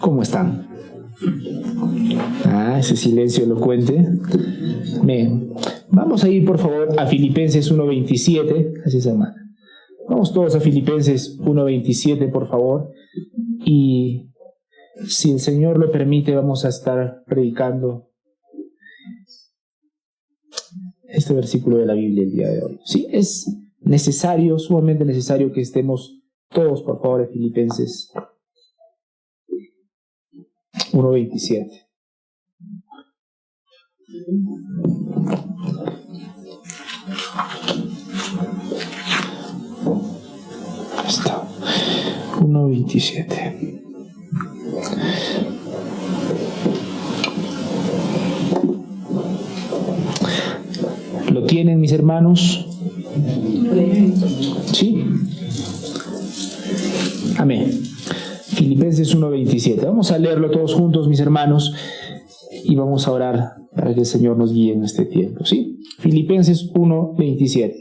¿Cómo están? Ese silencio elocuente. Bien. Vamos a ir, por favor, a Filipenses 1:27. Así se llama. Vamos todos a Filipenses 1:27, por favor. Y si el Señor lo permite, vamos a estar predicando este versículo de la Biblia el día de hoy. Sí, es necesario, sumamente necesario que estemos todos, por favor, en Filipenses 1:27. Está 1:27. ¿Lo tienen, mis hermanos? ¿Sí? Amén. Filipenses 1:27. Vamos a leerlo todos juntos, mis hermanos, y vamos a orar para que el Señor nos guíe en este tiempo, ¿sí? Filipenses 1:27.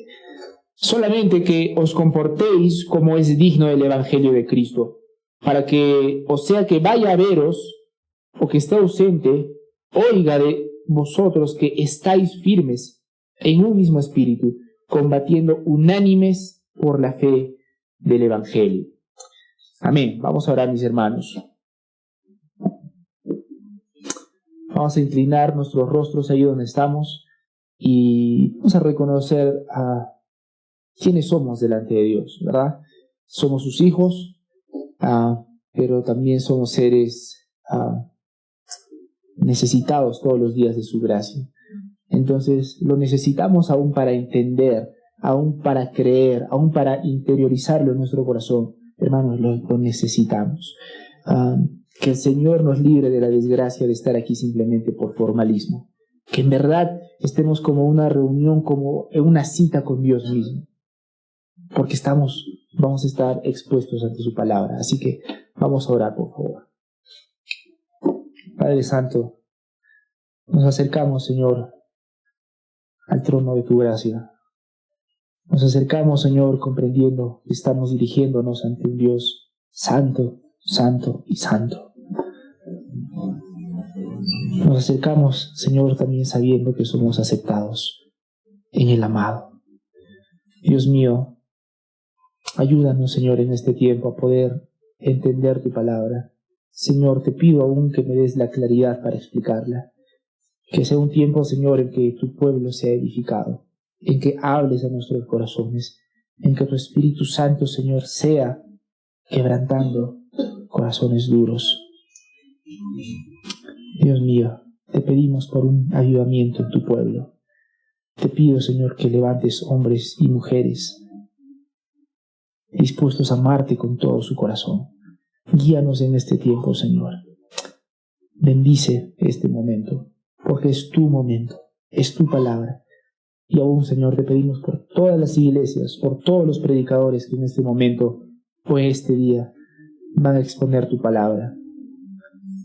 Solamente que os comportéis como es digno del Evangelio de Cristo, para que, o sea que vaya a veros, o que esté ausente, oiga de vosotros que estáis firmes en un mismo espíritu, combatiendo unánimes por la fe del Evangelio. Amén. Vamos a orar, mis hermanos. Vamos a inclinar nuestros rostros ahí donde estamos y vamos a reconocer a quiénes somos delante de Dios, ¿verdad? Somos sus hijos, pero también somos seres necesitados todos los días de su gracia. Entonces lo necesitamos aún para entender, aún para creer, aún para interiorizarlo en nuestro corazón. Hermanos, lo necesitamos. Que el Señor nos libre de la desgracia de estar aquí simplemente por formalismo. Que en verdad estemos como una reunión, como en una cita con Dios mismo. Porque vamos a estar expuestos ante su palabra. Así que vamos a orar, por favor. Padre Santo, nos acercamos, Señor, al trono de tu gracia. Nos acercamos, Señor, comprendiendo que estamos dirigiéndonos ante un Dios santo, santo y santo. Nos acercamos, Señor, también sabiendo que somos aceptados en el amado. Dios mío, ayúdanos, Señor, en este tiempo a poder entender tu palabra. Señor, te pido aún que me des la claridad para explicarla. Que sea un tiempo, Señor, en que tu pueblo sea edificado, en que hables a nuestros corazones, en que tu Espíritu Santo, Señor, sea quebrantando corazones duros. Dios mío, te pedimos por un avivamiento en tu pueblo. Te pido, Señor, que levantes hombres y mujeres dispuestos a amarte con todo su corazón. Guíanos en este tiempo, Señor. Bendice este momento, porque es tu momento, es tu palabra. Y aún, Señor, te pedimos por todas las iglesias, por todos los predicadores que en este momento o este día van a exponer tu palabra.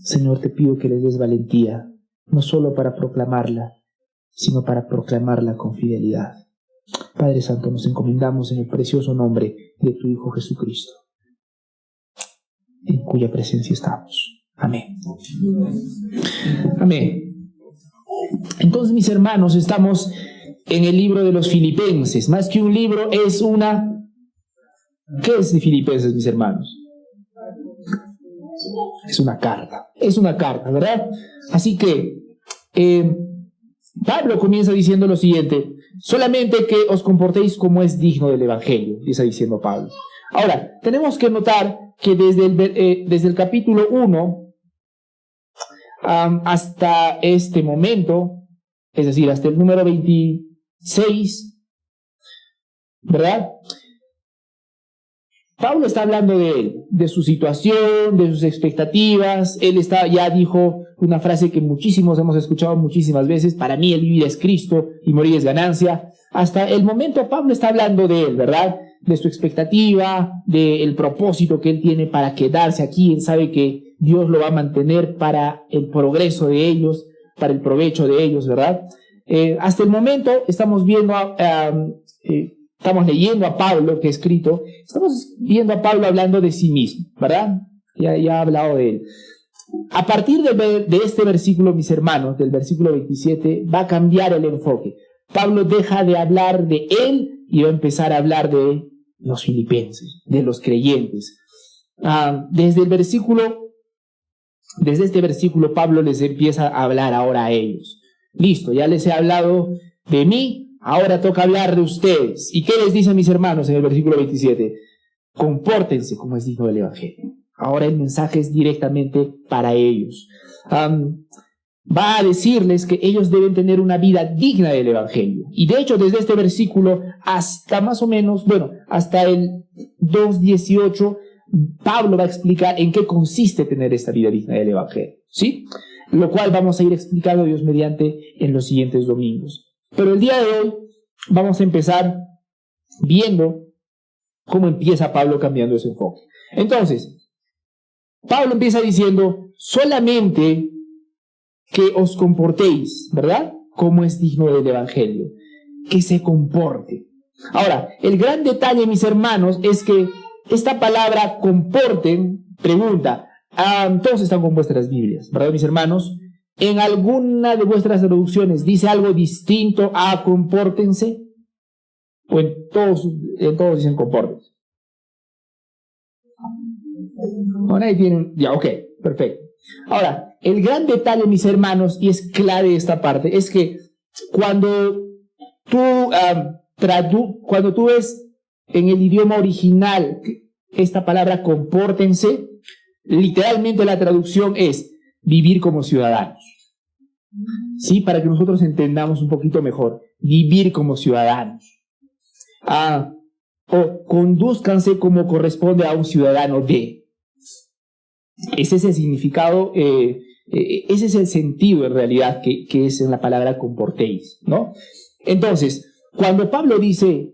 Señor, te pido que les des valentía, no solo para proclamarla, sino para proclamarla con fidelidad. Padre Santo, nos encomendamos en el precioso nombre de tu Hijo Jesucristo, en cuya presencia estamos. Amén. Amén. Entonces, mis hermanos, estamos en el libro de los Filipenses. Más que un libro, es una... ¿Qué es de Filipenses, mis hermanos? Es una carta, ¿verdad? Así que Pablo comienza diciendo lo siguiente: solamente que os comportéis como es digno del Evangelio, está diciendo Pablo. Ahora, tenemos que notar que desde el capítulo 1 hasta este momento, es decir, hasta el número 26, ¿verdad? Pablo está hablando de él, de su situación, de sus expectativas. Él ya dijo una frase que muchísimos hemos escuchado muchísimas veces: para mí el vivir es Cristo y morir es ganancia. Hasta el momento Pablo está hablando de él, ¿verdad? De su expectativa, del propósito que él tiene para quedarse aquí. Él sabe que Dios lo va a mantener para el progreso de ellos, para el provecho de ellos, ¿verdad? Hasta el momento estamos viendo estamos leyendo a Pablo, que ha escrito, estamos viendo a Pablo hablando de sí mismo, ¿verdad? Ya ha hablado de él. A partir de este versículo, mis hermanos, del versículo 27, va a cambiar el enfoque. Pablo deja de hablar de él y va a empezar a hablar de los filipenses, de los creyentes. Desde este versículo, Pablo les empieza a hablar ahora a ellos. Listo, ya les he hablado de mí, ahora toca hablar de ustedes. ¿Y qué les dice a mis hermanos en el versículo 27? Compórtense como es digno del Evangelio. Ahora el mensaje es directamente para ellos. Va a decirles que ellos deben tener una vida digna del Evangelio. Y de hecho, desde este versículo hasta más o menos, hasta el 2:18, Pablo va a explicar en qué consiste tener esta vida digna del Evangelio, ¿sí? Lo cual vamos a ir explicando, Dios mediante, en los siguientes domingos. Pero el día de hoy vamos a empezar viendo cómo empieza Pablo cambiando ese enfoque. Entonces, Pablo empieza diciendo, solamente que os comportéis, ¿verdad? Como es digno del Evangelio, que se comporte. Ahora, el gran detalle, mis hermanos, es que esta palabra comporten, pregunta, todos están con vuestras Biblias, ¿verdad, mis hermanos? ¿En alguna de vuestras traducciones dice algo distinto a compórtense? ¿O en todos dicen compórtense? Bueno, ahí tienen, ya, ok, perfecto. Ahora, el gran detalle, mis hermanos, y es clave esta parte, es que cuando tú ves en el idioma original esta palabra compórtense, literalmente la traducción es vivir como ciudadanos. Sí, para que nosotros entendamos un poquito mejor, vivir como ciudadanos. O condúzcanse como corresponde a un ciudadano de. Ese es el significado, ese es el sentido en realidad que es en la palabra comportéis, ¿no? Entonces, cuando Pablo dice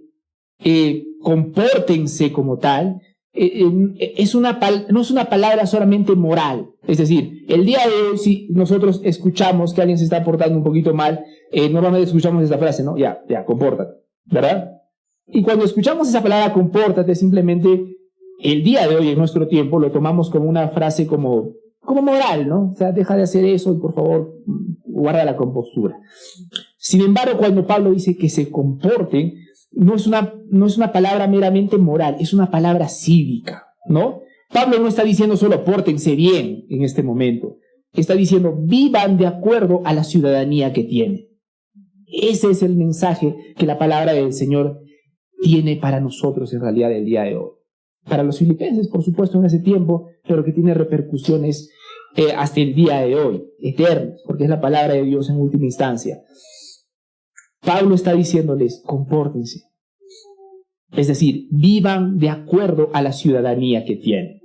compórtense como tal, no es una palabra solamente moral. Es decir, el día de hoy, si nosotros escuchamos que alguien se está portando un poquito mal, normalmente escuchamos esta frase, ¿no? Ya, compórtate, ¿verdad? Y cuando escuchamos esa palabra compórtate, simplemente el día de hoy, en nuestro tiempo, lo tomamos como una frase como moral, ¿no? O sea, deja de hacer eso y por favor, guarda la compostura. Sin embargo, cuando Pablo dice que se comporten, no es una palabra meramente moral, es una palabra cívica, ¿no? Pablo no está diciendo solo pórtense bien en este momento, está diciendo vivan de acuerdo a la ciudadanía que tienen. Ese es el mensaje que la palabra del Señor tiene para nosotros en realidad el día de hoy. Para los filipenses, por supuesto, en ese tiempo, pero que tiene repercusiones hasta el día de hoy, eternas, porque es la palabra de Dios en última instancia. Pablo está diciéndoles, compórtense. Es decir, vivan de acuerdo a la ciudadanía que tienen.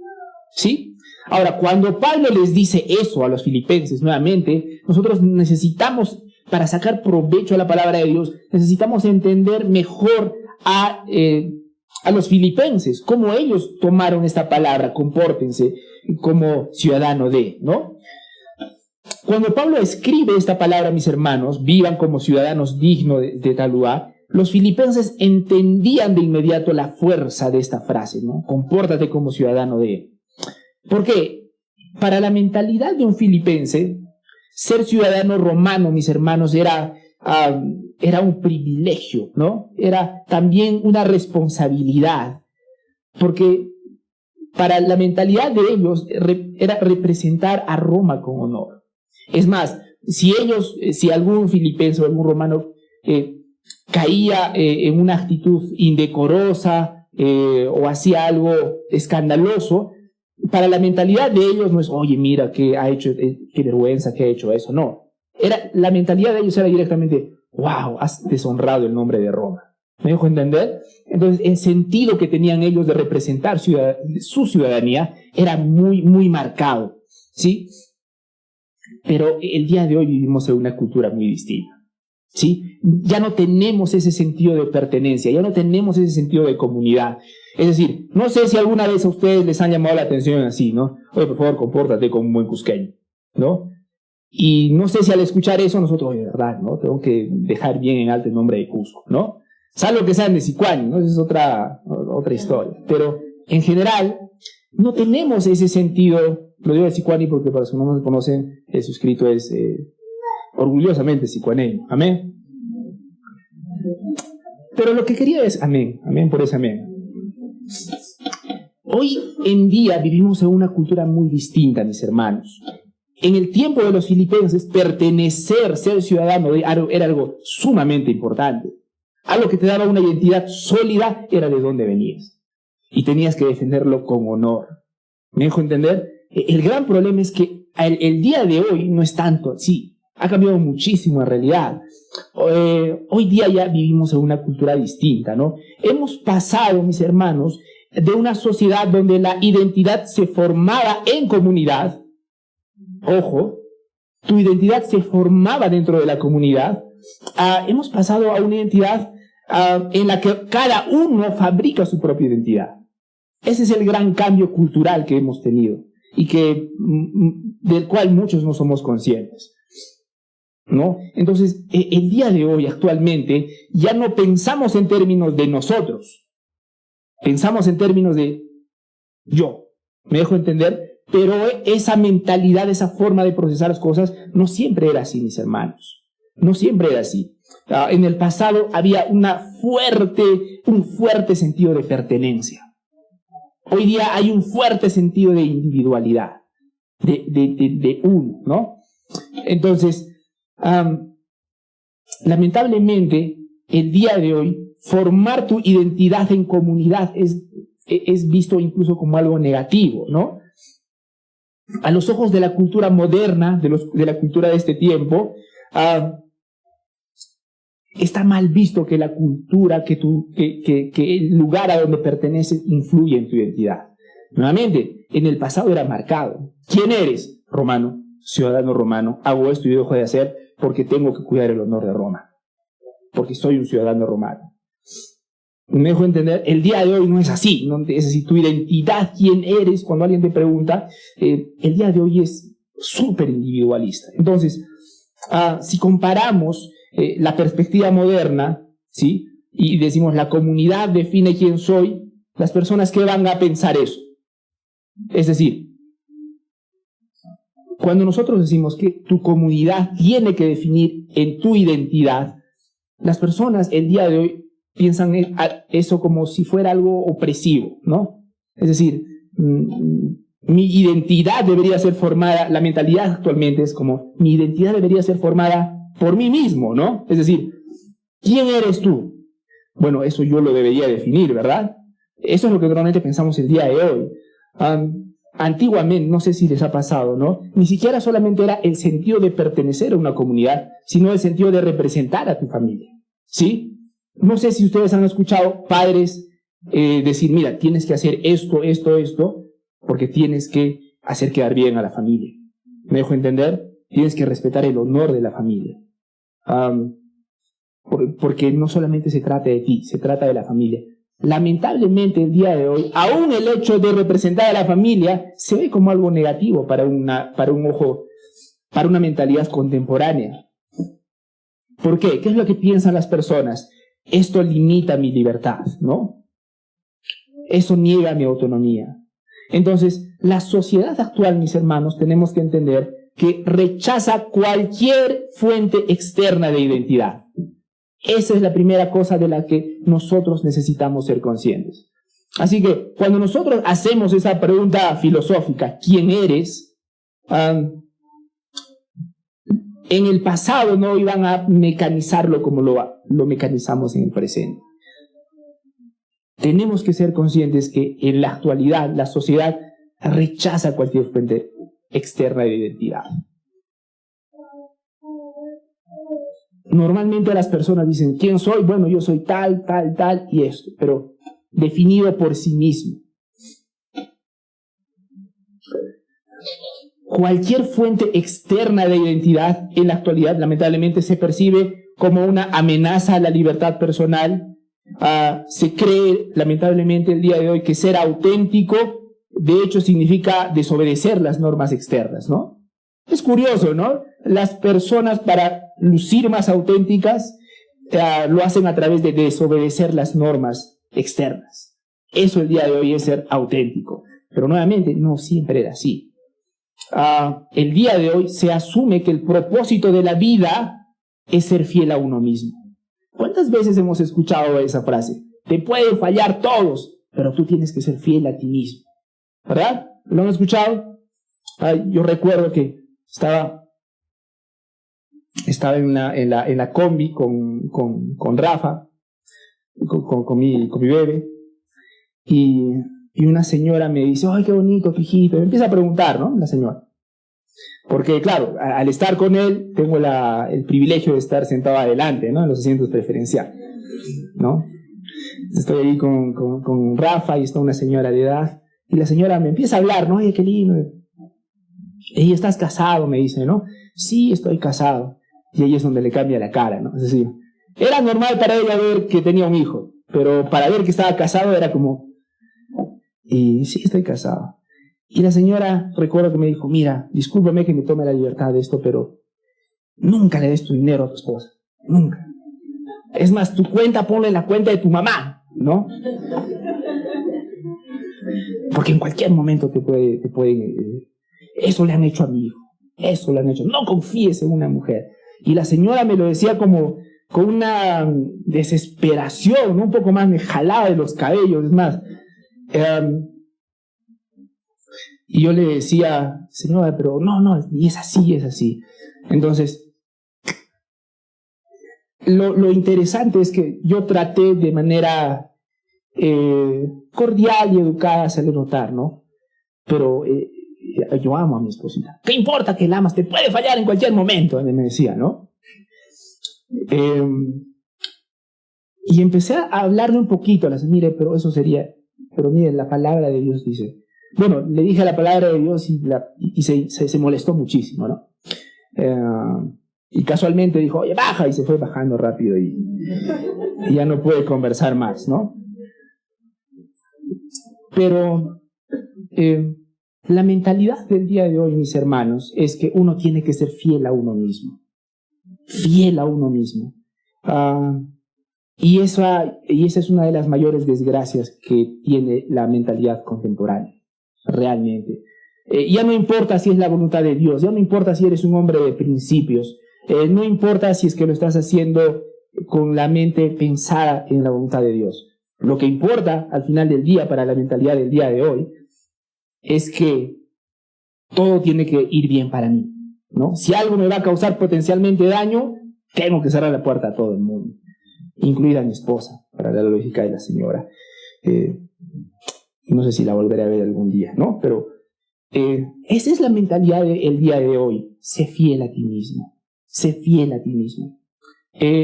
¿Sí? Ahora, cuando Pablo les dice eso a los filipenses, nuevamente, nosotros necesitamos, para sacar provecho a la palabra de Dios, necesitamos entender mejor a los filipenses, cómo ellos tomaron esta palabra, compórtense como ciudadano de, ¿no? Cuando Pablo escribe esta palabra, mis hermanos, vivan como ciudadanos dignos de tal lugar, los filipenses entendían de inmediato la fuerza de esta frase, ¿no? Compórtate como ciudadano de. ¿Por qué? Para la mentalidad de un filipense, ser ciudadano romano, mis hermanos, era un privilegio, ¿no? Era también una responsabilidad, porque para la mentalidad de ellos era representar a Roma con honor. Es más, si algún filipense o algún romano caía en una actitud indecorosa o hacía algo escandaloso, para la mentalidad de ellos no es, oye, mira, qué vergüenza que ha hecho eso. No, la mentalidad de ellos era directamente, wow, has deshonrado el nombre de Roma. ¿Me dejo entender? Entonces, el sentido que tenían ellos de representar su ciudadanía era muy, muy marcado, ¿sí? Pero el día de hoy vivimos en una cultura muy distinta, ¿sí? Ya no tenemos ese sentido de pertenencia, ya no tenemos ese sentido de comunidad. Es decir, no sé si alguna vez a ustedes les han llamado la atención así, ¿no? Oye, por favor, compórtate como un buen cusqueño, ¿no? Y no sé si al escuchar eso nosotros, oye, verdad, ¿no? Tengo que dejar bien en alto el nombre de Cusco, ¿no? Salvo que sean de Sicuani, ¿no? Esa es otra historia. Pero en general no tenemos ese sentido Lo digo de Sicuani porque para los que no me conocen, su escrito es orgullosamente sicuaneño. Amén. Pero lo que quería es amén. Amén por ese amén. Hoy en día vivimos en una cultura muy distinta, mis hermanos. En el tiempo de los filipenses, pertenecer, ser ciudadano, era algo sumamente importante. Algo que te daba una identidad sólida era de dónde venías. Y tenías que defenderlo con honor. ¿Me dejo entender? El gran problema es que el día de hoy no es tanto así. Ha cambiado muchísimo en realidad. Hoy día ya vivimos en una cultura distinta, ¿no? Hemos pasado, mis hermanos, de una sociedad donde la identidad se formaba en comunidad. Ojo, tu identidad se formaba dentro de la comunidad. Hemos pasado a una identidad en la que cada uno fabrica su propia identidad. Ese es el gran cambio cultural que hemos tenido y del cual muchos no somos conscientes, ¿no? Entonces, el día de hoy, actualmente, ya no pensamos en términos de nosotros. Pensamos en términos de yo. ¿Me dejo entender? Pero esa mentalidad, esa forma de procesar las cosas, no siempre era así, mis hermanos. No siempre era así. En el pasado había un fuerte sentido de pertenencia. Hoy día hay un fuerte sentido de individualidad, de uno, ¿no? Entonces, lamentablemente, el día de hoy, formar tu identidad en comunidad es visto incluso como algo negativo, ¿no? A los ojos de la cultura moderna, de la cultura de este tiempo, está mal visto que la cultura, que el lugar a donde perteneces influye en tu identidad. Nuevamente, en el pasado era marcado. ¿Quién eres? Romano, ciudadano romano. Hago esto y dejo de hacer porque tengo que cuidar el honor de Roma. Porque soy un ciudadano romano. Me dejo entender, el día de hoy no es así. No es así, tu identidad, quién eres, cuando alguien te pregunta, el día de hoy es súper individualista. Entonces, si comparamos la perspectiva moderna, ¿sí? Y decimos la comunidad define quién soy, las personas que van a pensar eso. Es decir, cuando nosotros decimos que tu comunidad tiene que definir en tu identidad, las personas el día de hoy piensan eso como si fuera algo opresivo, ¿no? Es decir, mi identidad debería ser formada, la mentalidad actualmente es como, mi identidad debería ser formada por mí mismo, ¿no? Es decir, ¿quién eres tú? Bueno, eso yo lo debería definir, ¿verdad? Eso es lo que normalmente pensamos el día de hoy. Antiguamente, no sé si les ha pasado, ¿no? Ni siquiera solamente era el sentido de pertenecer a una comunidad, sino el sentido de representar a tu familia, ¿sí? No sé si ustedes han escuchado padres decir, mira, tienes que hacer esto, porque tienes que hacer quedar bien a la familia. ¿Me dejo entender? Tienes que respetar el honor de la familia. Porque no solamente se trata de ti, se trata de la familia. Lamentablemente, el día de hoy, aún el hecho de representar a la familia se ve como algo negativo para una mentalidad contemporánea. ¿Por qué? ¿Qué es lo que piensan las personas? Esto limita mi libertad, ¿no? Eso niega mi autonomía. Entonces, la sociedad actual, mis hermanos, tenemos que entender que rechaza cualquier fuente externa de identidad. Esa es la primera cosa de la que nosotros necesitamos ser conscientes. Así que cuando nosotros hacemos esa pregunta filosófica, ¿quién eres? En el pasado no iban a mecanizarlo como lo mecanizamos en el presente. Tenemos que ser conscientes que en la actualidad la sociedad rechaza cualquier fuente externa de identidad. Normalmente las personas dicen, ¿quién soy? Bueno, yo soy tal y esto, pero definido por sí mismo. Cualquier fuente externa de identidad en la actualidad lamentablemente se percibe como una amenaza a la libertad personal. Se cree lamentablemente el día de hoy que ser auténtico de hecho significa desobedecer las normas externas, ¿no? Es curioso, ¿no? Las personas para lucir más auténticas lo hacen a través de desobedecer las normas externas. Eso el día de hoy es ser auténtico. Pero nuevamente no siempre era así. el día de hoy se asume que el propósito de la vida es ser fiel a uno mismo. ¿Cuántas veces hemos escuchado esa frase? Te pueden fallar todos, pero tú tienes que ser fiel a ti mismo. ¿Verdad? ¿Lo han escuchado? Yo recuerdo que estaba en la combi con Rafa, con mi bebé, y una señora me dice, ¡ay, qué bonito, tu hijito! Me empieza a preguntar, ¿no? La señora. Porque, claro, al estar con él, tengo el privilegio de estar sentado adelante, ¿no? En los asientos preferenciales, ¿no? Estoy ahí con Rafa y está una señora de edad, y la señora me empieza a hablar, ¿no? ¡Ay, qué lindo! Y ¿estás casado?, me dice, ¿no? Sí, estoy casado. Y ahí es donde le cambia la cara, ¿no? Es decir, era normal para ella ver que tenía un hijo, pero para ver que estaba casado era como, y sí, estoy casado. Y la señora, recuerdo que me dijo, mira, discúlpame que me tome la libertad de esto, pero nunca le des tu dinero a tu esposa, nunca. Es más, tu cuenta ponla en la cuenta de tu mamá, ¿no? Porque en cualquier momento te pueden... Eso le han hecho a mi hijo, eso le han hecho. No confíes en una mujer. Y la señora me lo decía como con una desesperación, ¿no? Un poco más me jalaba de los cabellos, es más. Y yo le decía, señora, pero no, y es así, es así. Entonces, lo interesante es que yo traté de manera cordial y educada hacerle notar, ¿no? Pero yo amo a mi esposita. ¿Qué importa que la amas? Te puede fallar en cualquier momento, me decía, ¿no? Y empecé a hablarle un poquito, mire, pero eso sería, pero mire, la palabra de Dios dice. Bueno, le dije la palabra de Dios y se molestó muchísimo, ¿no? Y casualmente dijo, oye, baja, y se fue bajando rápido y ya no puede conversar más, ¿no? Pero la mentalidad del día de hoy, mis hermanos, es que uno tiene que ser fiel a uno mismo. Fiel a uno mismo. Y esa es una de las mayores desgracias que tiene la mentalidad contemporánea. Realmente. Ya no importa si es la voluntad de Dios, ya no importa si eres un hombre de principios, no importa si es que lo estás haciendo con la mente pensada en la voluntad de Dios. Lo que importa al final del día para la mentalidad del día de hoy es que todo tiene que ir bien para mí, ¿no? Si algo me va a causar potencialmente daño, tengo que cerrar la puerta a todo el mundo, incluida a mi esposa, para la lógica de la señora. No sé si la volveré a ver algún día, ¿no? Pero esa es la mentalidad del día de hoy. Sé fiel a ti mismo. Sé fiel a ti mismo.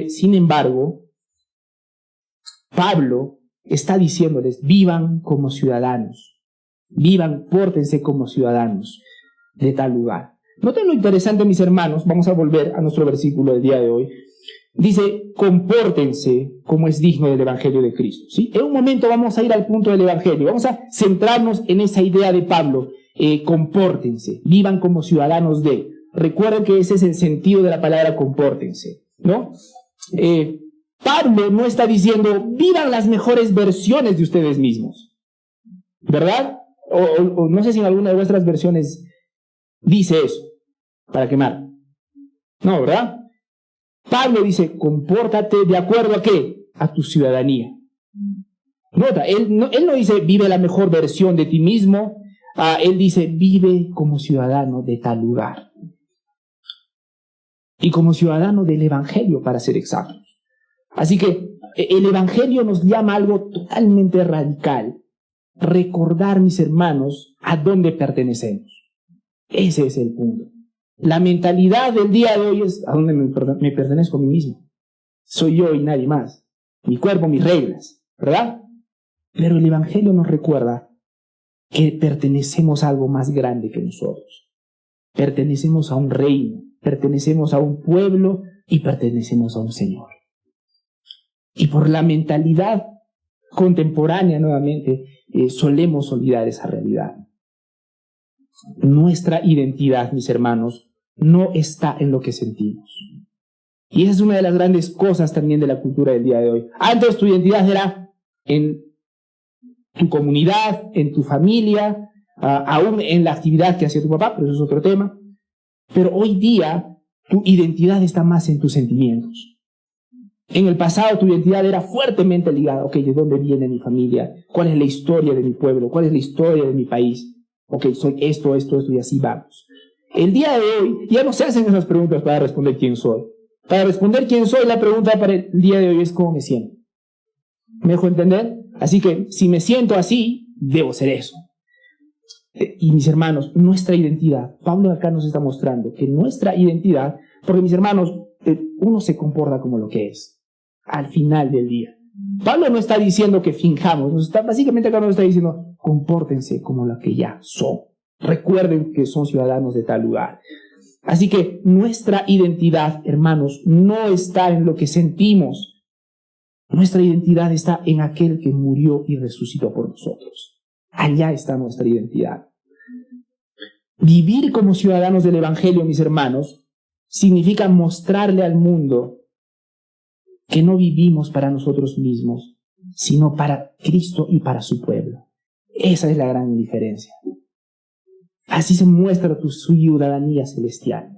Sin embargo, Pablo está diciéndoles, vivan como ciudadanos. Vivan, pórtense como ciudadanos de tal lugar. Noten lo interesante, mis hermanos. Vamos a volver a nuestro versículo del día de hoy. Dice, compórtense como es digno del Evangelio de Cristo, ¿sí? En un momento vamos a ir al punto del Evangelio. Vamos a centrarnos en esa idea de Pablo. Compórtense, vivan como ciudadanos de. Recuerden que ese es el sentido de la palabra compórtense, ¿no? Pablo no está diciendo, vivan las mejores versiones de ustedes mismos, ¿verdad? O no sé si en alguna de vuestras versiones dice eso, para quemar. No, ¿verdad? Pablo dice, compórtate de acuerdo a ¿qué? A tu ciudadanía. Nota, él no dice, vive la mejor versión de ti mismo. Él dice, vive como ciudadano de tal lugar. Y como ciudadano del Evangelio, para ser exactos. Así que el Evangelio nos llama a algo totalmente radical. Recordar, mis hermanos, a dónde pertenecemos. Ese es el punto. La mentalidad del día de hoy es a dónde me pertenezco a mí mismo. Soy yo y nadie más. Mi cuerpo, mis reglas, ¿verdad? Pero el Evangelio nos recuerda que pertenecemos a algo más grande que nosotros. Pertenecemos a un reino, pertenecemos a un pueblo y pertenecemos a un Señor. Y por la mentalidad contemporánea, nuevamente, solemos olvidar esa realidad. Nuestra identidad, mis hermanos, no está en lo que sentimos. Y esa es una de las grandes cosas también de la cultura del día de hoy. Antes tu identidad era en tu comunidad, en tu familia, aún en la actividad que hacía tu papá, pero eso es otro tema. Pero hoy día tu identidad está más en tus sentimientos. En el pasado tu identidad era fuertemente ligada, ok, ¿de dónde viene mi familia? ¿Cuál es la historia de mi pueblo? ¿Cuál es la historia de mi país? Ok, soy esto, y así vamos. El día de hoy ya no se hacen esas preguntas para responder quién soy. Para responder quién soy, la pregunta para el día de hoy es cómo me siento. ¿Me dejo entender? Así que si me siento así, debo ser eso. Y mis hermanos, nuestra identidad, Pablo acá nos está mostrando que nuestra identidad, porque mis hermanos, uno se comporta como lo que es, al final del día. Pablo no está diciendo que finjamos, básicamente acá nos está diciendo, compórtense como lo que ya son. Recuerden que son ciudadanos de tal lugar. Así que nuestra identidad, hermanos, no está en lo que sentimos. Nuestra identidad está en aquel que murió y resucitó por nosotros. Allá está nuestra identidad. Vivir como ciudadanos del Evangelio, mis hermanos, significa mostrarle al mundo que no vivimos para nosotros mismos, sino para Cristo y para su pueblo. Esa es la gran diferencia. Así se muestra tu ciudadanía celestial.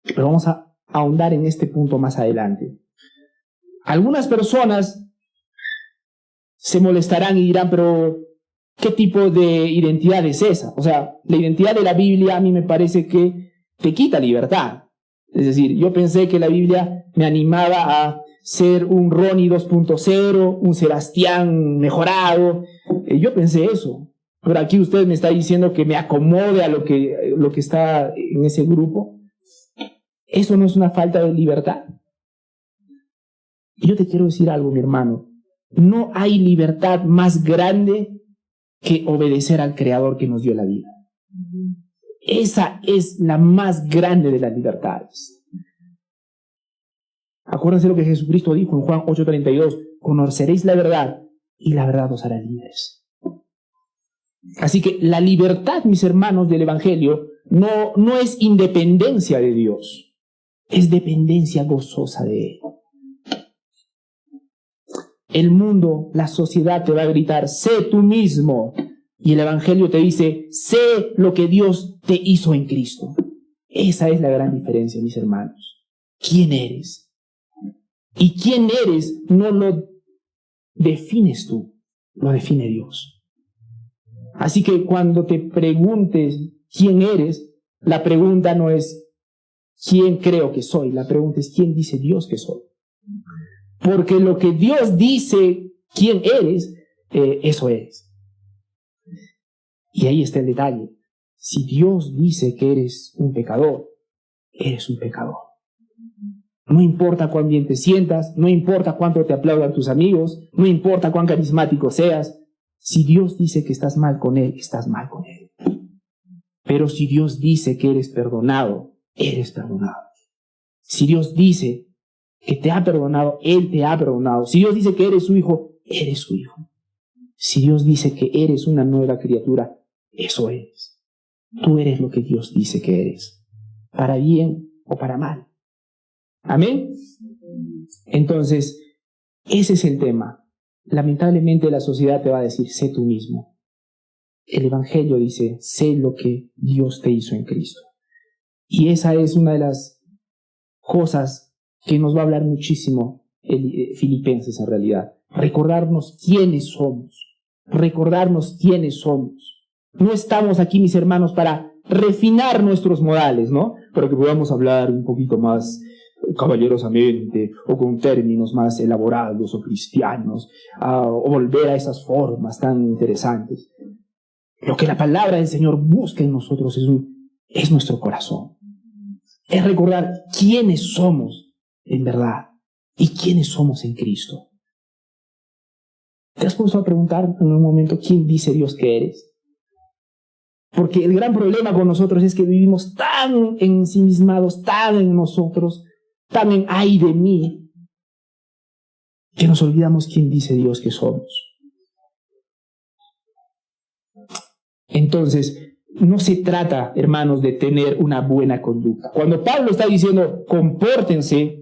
Pero vamos a ahondar en este punto más adelante. Algunas personas se molestarán y dirán, pero ¿qué tipo de identidad es esa? O sea, la identidad de la Biblia a mí me parece que te quita libertad. Es decir, yo pensé que la Biblia me animaba a ser un Ronnie 2.0, un Sebastián mejorado. Yo pensé eso. Pero aquí usted me está diciendo que me acomode a lo que está en ese grupo. ¿Eso no es una falta de libertad? Y yo te quiero decir algo, mi hermano. No hay libertad más grande que obedecer al Creador que nos dio la vida. Esa es la más grande de las libertades. Acuérdense lo que Jesucristo dijo en Juan 8:32. Conoceréis la verdad y la verdad os hará libres. Así que la libertad, mis hermanos, del Evangelio no es independencia de Dios. Es dependencia gozosa de Él. El mundo, la sociedad te va a gritar, sé tú mismo. Y el Evangelio te dice, sé lo que Dios te hizo en Cristo. Esa es la gran diferencia, mis hermanos. ¿Quién eres? Y quién eres no lo defines tú, lo define Dios. Así que cuando te preguntes quién eres, la pregunta no es quién creo que soy, la pregunta es quién dice Dios que soy. Porque lo que Dios dice quién eres, eso eres. Y ahí está el detalle. Si Dios dice que eres un pecador, eres un pecador. No importa cuán bien te sientas, no importa cuánto te aplaudan tus amigos, no importa cuán carismático seas. Si Dios dice que estás mal con Él, estás mal con Él. Pero si Dios dice que eres perdonado, eres perdonado. Si Dios dice que te ha perdonado, Él te ha perdonado. Si Dios dice que eres su hijo, eres su hijo. Si Dios dice que eres una nueva criatura, eso eres. Tú eres lo que Dios dice que eres, para bien o para mal. ¿Amén? Entonces, ese es el tema. Lamentablemente la sociedad te va a decir, sé tú mismo. El Evangelio dice, sé lo que Dios te hizo en Cristo. Y esa es una de las cosas que nos va a hablar muchísimo Filipenses en realidad. Recordarnos quiénes somos. Recordarnos quiénes somos. No estamos aquí, mis hermanos, para refinar nuestros modales, ¿no? Para que podamos hablar un poquito más caballerosamente o con términos más elaborados o cristianos, o volver a esas formas tan interesantes. Lo que la palabra del Señor busca en nosotros es nuestro corazón. Es recordar quiénes somos en verdad y quiénes somos en Cristo. ¿Te has puesto a preguntar en un momento quién dice Dios que eres? Porque el gran problema con nosotros es que vivimos tan ensimismados, tan en nosotros, tan en ay de mí, que nos olvidamos quién dice Dios que somos. Entonces, no se trata, hermanos, de tener una buena conducta. Cuando Pablo está diciendo compórtense,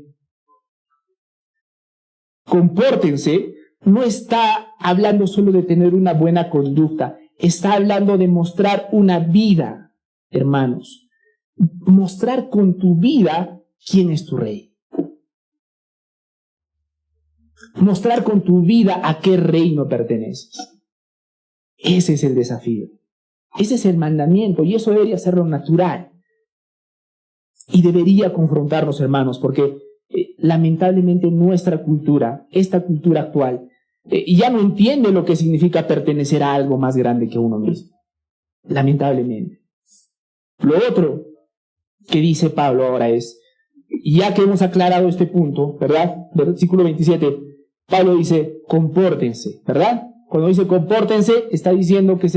no está hablando solo de tener una buena conducta, está hablando de mostrar una vida, hermanos. Mostrar con tu vida quién es tu rey. Mostrar con tu vida a qué reino perteneces. Ese es el desafío. Ese es el mandamiento y eso debería ser lo natural. Y debería confrontarnos, hermanos, porque lamentablemente nuestra cultura, esta cultura actual, ya no entiende lo que significa pertenecer a algo más grande que uno mismo. Lamentablemente. Lo otro que dice Pablo ahora es, ya que hemos aclarado este punto, ¿verdad? Versículo 27, Pablo dice, compórtense, ¿verdad? Cuando dice compórtense, está diciendo que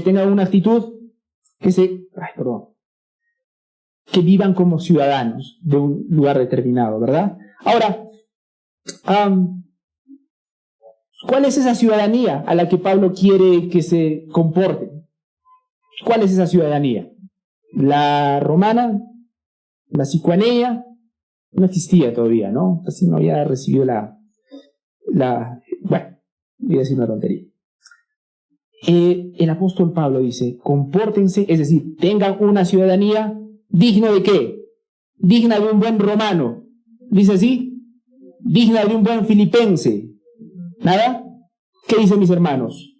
tengan una actitud, que vivan como ciudadanos de un lugar determinado, ¿verdad? Ahora, ¿cuál es esa ciudadanía a la que Pablo quiere que se comporten? ¿Cuál es esa ciudadanía? La romana, la sicuanea, no existía todavía, ¿no? Así no había recibido bueno, voy a decir una tontería. El apóstol Pablo dice, compórtense, es decir, tengan una ciudadanía digna de qué? Digna de un buen romano. ¿Dice así? Digna de un buen filipense. ¿Nada? ¿Qué dicen mis hermanos?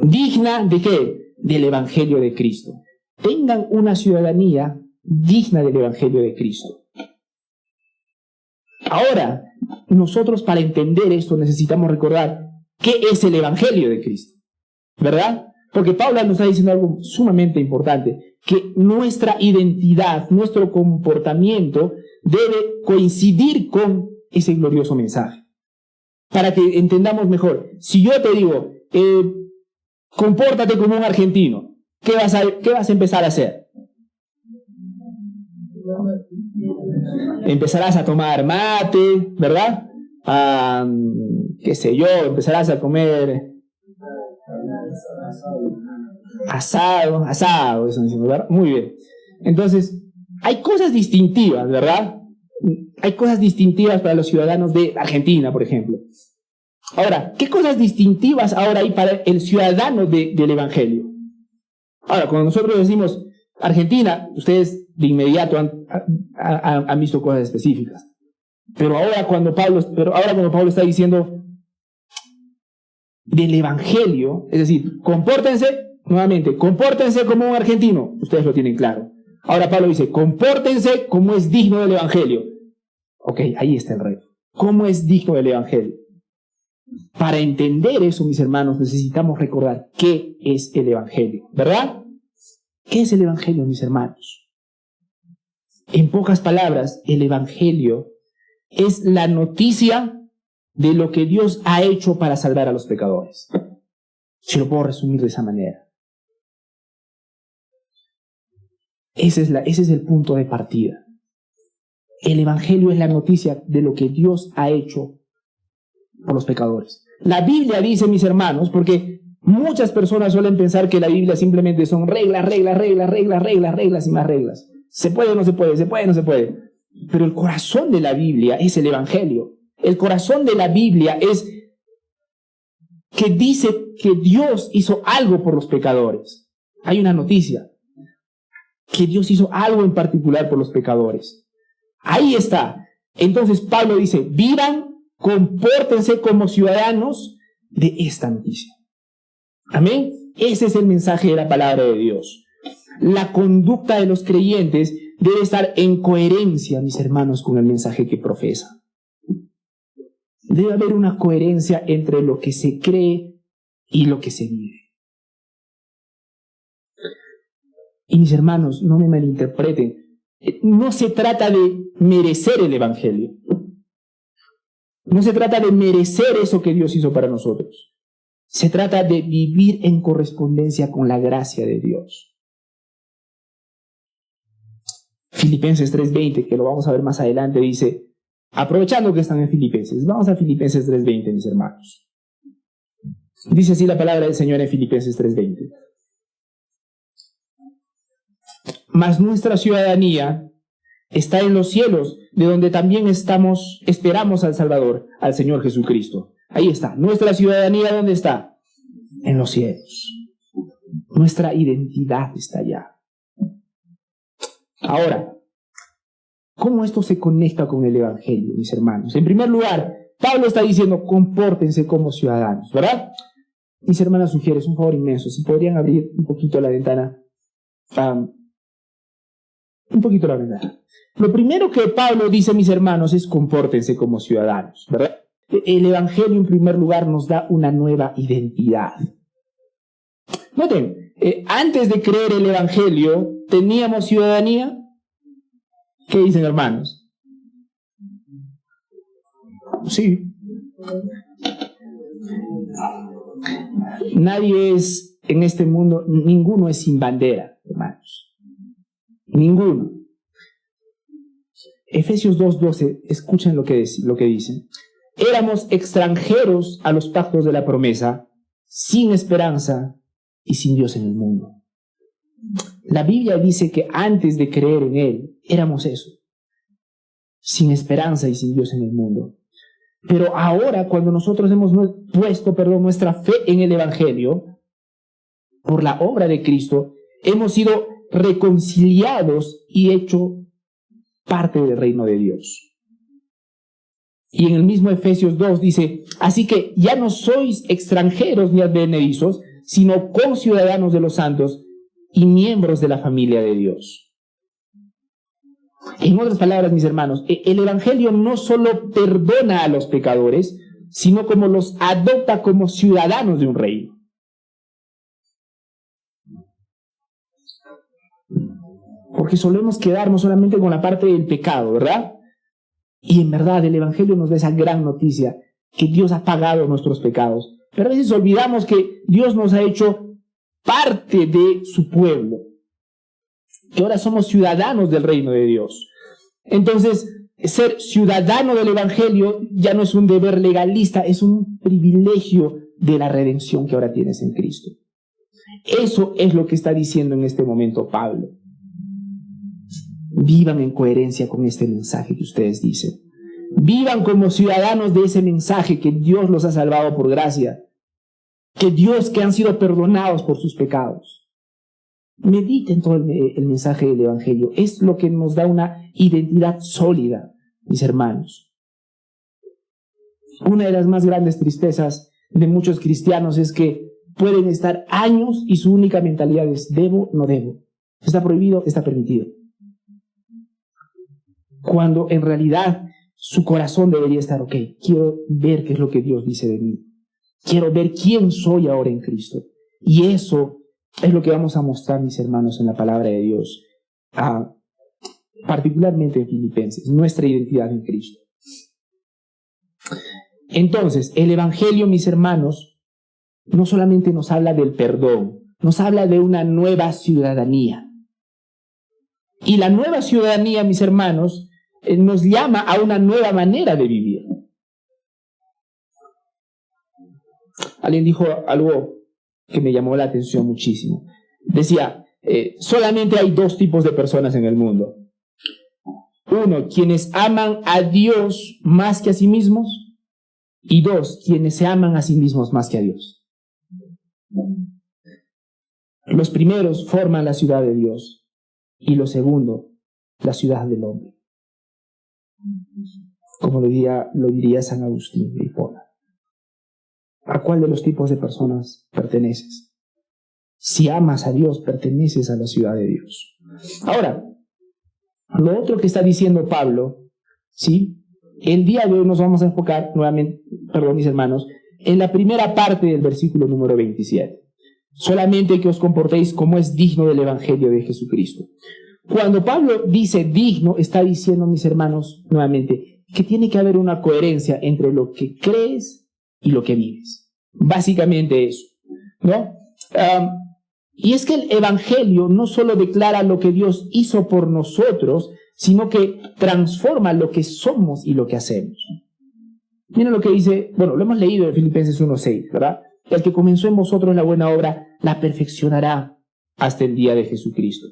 ¿Digna de qué? Del Evangelio de Cristo. Tengan una ciudadanía digna del Evangelio de Cristo. Ahora, nosotros para entender esto necesitamos recordar qué es el Evangelio de Cristo, ¿verdad? Porque Pablo nos está diciendo algo sumamente importante, que nuestra identidad, nuestro comportamiento debe coincidir con ese glorioso mensaje. Para que entendamos mejor, si yo te digo, compórtate como un argentino, ¿qué vas a empezar a hacer? Empezarás a tomar mate, ¿verdad? Qué sé yo, empezarás a comer asado, eso me dice, ¿verdad? Muy bien. Entonces, hay cosas distintivas, ¿verdad? Hay cosas distintivas para los ciudadanos de Argentina, por ejemplo. Ahora, ¿qué cosas distintivas ahora hay para el ciudadano del Evangelio? Ahora, cuando nosotros decimos Argentina, ustedes de inmediato han visto cosas específicas. Pero ahora cuando Pablo está diciendo del Evangelio, es decir, compórtense como un argentino, ustedes lo tienen claro. Ahora Pablo dice, compórtense como es digno del Evangelio. Ok, ahí está el reto. ¿Cómo es digno del Evangelio? Para entender eso, mis hermanos, necesitamos recordar qué es el Evangelio, ¿verdad? ¿Qué es el Evangelio, mis hermanos? En pocas palabras, el Evangelio es la noticia de lo que Dios ha hecho para salvar a los pecadores. Si lo puedo resumir de esa manera. Ese es el punto de partida. El Evangelio es la noticia de lo que Dios ha hecho por los pecadores. La Biblia dice, mis hermanos, porque muchas personas suelen pensar que la Biblia simplemente son reglas y más reglas. ¿Se puede o no se puede? ¿Se puede o no se puede? Pero el corazón de la Biblia es el Evangelio. El corazón de la Biblia es que dice que Dios hizo algo por los pecadores. Hay una noticia, que Dios hizo algo en particular por los pecadores. Ahí está. Entonces Pablo dice, vivan, compórtense como ciudadanos de esta noticia. Amén. Ese es el mensaje de la palabra de Dios. La conducta de los creyentes debe estar en coherencia, mis hermanos, con el mensaje que profesa. Debe haber una coherencia entre lo que se cree y lo que se vive. Y mis hermanos, no me malinterpreten. No se trata de merecer el Evangelio. No se trata de merecer eso que Dios hizo para nosotros. Se trata de vivir en correspondencia con la gracia de Dios. Filipenses 3:20, que lo vamos a ver más adelante, dice, aprovechando que están en Filipenses, vamos a Filipenses 3:20, mis hermanos. Dice así la palabra del Señor en Filipenses 3:20. Mas nuestra ciudadanía está en los cielos, de donde también esperamos al Salvador, al Señor Jesucristo. Ahí está. Nuestra ciudadanía, ¿dónde está? En los cielos. Nuestra identidad está allá. Ahora, ¿cómo esto se conecta con el Evangelio, mis hermanos? En primer lugar, Pablo está diciendo, compórtense como ciudadanos, ¿verdad? Mis hermanas sugieren, es un favor inmenso, si podrían abrir un poquito la ventana. Un poquito la ventana. Lo primero que Pablo dice, mis hermanos, es compórtense como ciudadanos, ¿verdad? El Evangelio, en primer lugar, nos da una nueva identidad. Noten, antes de creer el Evangelio, ¿teníamos ciudadanía? ¿Qué dicen, hermanos? Sí. Nadie es, en este mundo, ninguno es sin bandera, hermanos. Ninguno. Efesios 2:12, escuchen lo que dice. Éramos extranjeros a los pactos de la promesa, sin esperanza y sin Dios en el mundo. La Biblia dice que antes de creer en Él, éramos eso, sin esperanza y sin Dios en el mundo. Pero ahora, cuando nosotros hemos puesto, nuestra fe en el Evangelio, por la obra de Cristo, hemos sido reconciliados y hecho parte del reino de Dios. Y en el mismo Efesios 2 dice, así que ya no sois extranjeros ni advenedizos, sino conciudadanos de los santos y miembros de la familia de Dios. En otras palabras, mis hermanos, el Evangelio no solo perdona a los pecadores, sino como los adopta como ciudadanos de un reino. Porque solemos quedarnos solamente con la parte del pecado, ¿verdad? Y en verdad el Evangelio nos da esa gran noticia, que Dios ha pagado nuestros pecados. Pero a veces olvidamos que Dios nos ha hecho parte de su pueblo, que ahora somos ciudadanos del reino de Dios. Entonces, ser ciudadano del Evangelio ya no es un deber legalista, es un privilegio de la redención que ahora tienes en Cristo. Eso es lo que está diciendo en este momento Pablo. Vivan en coherencia con este mensaje que ustedes dicen. Vivan como ciudadanos de ese mensaje, que Dios los ha salvado por gracia, que han sido perdonados por sus pecados. Mediten todo el mensaje del Evangelio. Es lo que nos da una identidad sólida, mis hermanos. Una de las más grandes tristezas de muchos cristianos es que pueden estar años y su única mentalidad es debo, no debo. Está prohibido, está permitido. Cuando en realidad su corazón debería estar, ok, quiero ver qué es lo que Dios dice de mí. Quiero ver quién soy ahora en Cristo. Y eso es lo que vamos a mostrar, mis hermanos, en la palabra de Dios, particularmente en Filipenses, nuestra identidad en Cristo. Entonces, el Evangelio, mis hermanos, no solamente nos habla del perdón, nos habla de una nueva ciudadanía. Y la nueva ciudadanía, mis hermanos, nos llama a una nueva manera de vivir. Alguien dijo algo que me llamó la atención muchísimo. Decía, solamente hay dos tipos de personas en el mundo. Uno, quienes aman a Dios más que a sí mismos. Y dos, quienes se aman a sí mismos más que a Dios. Los primeros forman la ciudad de Dios. Y los segundos, la ciudad del hombre. Como lo diría San Agustín de Hipona. ¿A cuál de los tipos de personas perteneces? Si amas a Dios, perteneces a la ciudad de Dios. Ahora, lo otro que está diciendo Pablo, ¿sí? El día de hoy nos vamos a enfocar nuevamente, mis hermanos, en la primera parte del versículo número 27. Solamente que os comportéis como es digno del Evangelio de Jesucristo. Cuando Pablo dice digno, está diciendo, mis hermanos, nuevamente, que tiene que haber una coherencia entre lo que crees y lo que vives. Básicamente eso, ¿no? Y es que el Evangelio no solo declara lo que Dios hizo por nosotros, sino que transforma lo que somos y lo que hacemos. Miren lo que dice, lo hemos leído en Filipenses 1:6, ¿verdad? El que comenzó en vosotros la buena obra, la perfeccionará hasta el día de Jesucristo.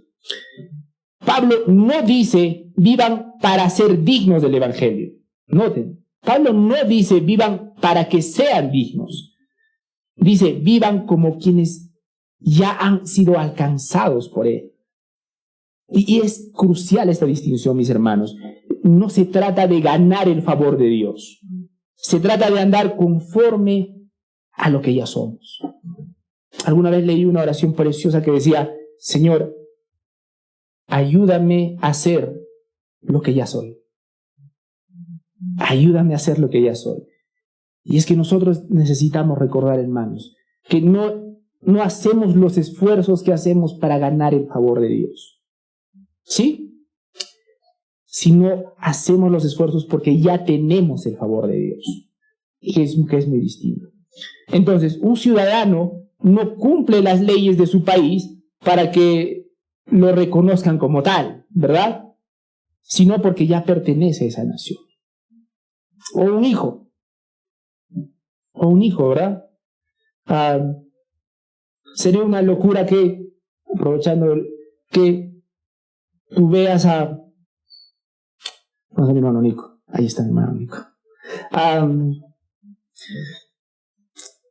Pablo no dice, vivan para ser dignos del Evangelio. Noten, Pablo no dice, vivan para que sean dignos. Dice, vivan como quienes ya han sido alcanzados por Él. Y es crucial esta distinción, mis hermanos. No se trata de ganar el favor de Dios. Se trata de andar conforme a lo que ya somos. Alguna vez leí una oración preciosa que decía, Señor, ayúdame a ser lo que ya soy. Ayúdame a ser lo que ya soy. Y es que nosotros necesitamos recordar, hermanos, que no hacemos los esfuerzos que hacemos para ganar el favor de Dios. ¿Sí? Sino hacemos los esfuerzos porque ya tenemos el favor de Dios. Que es muy distinto. Entonces, un ciudadano no cumple las leyes de su país para que lo reconozcan como tal, ¿verdad? Sino porque ya pertenece a esa nación. O un hijo, ¿verdad? Sería una locura que, aprovechando que tú veas a mi hermano Nico. Ahí está mi hermano Nico.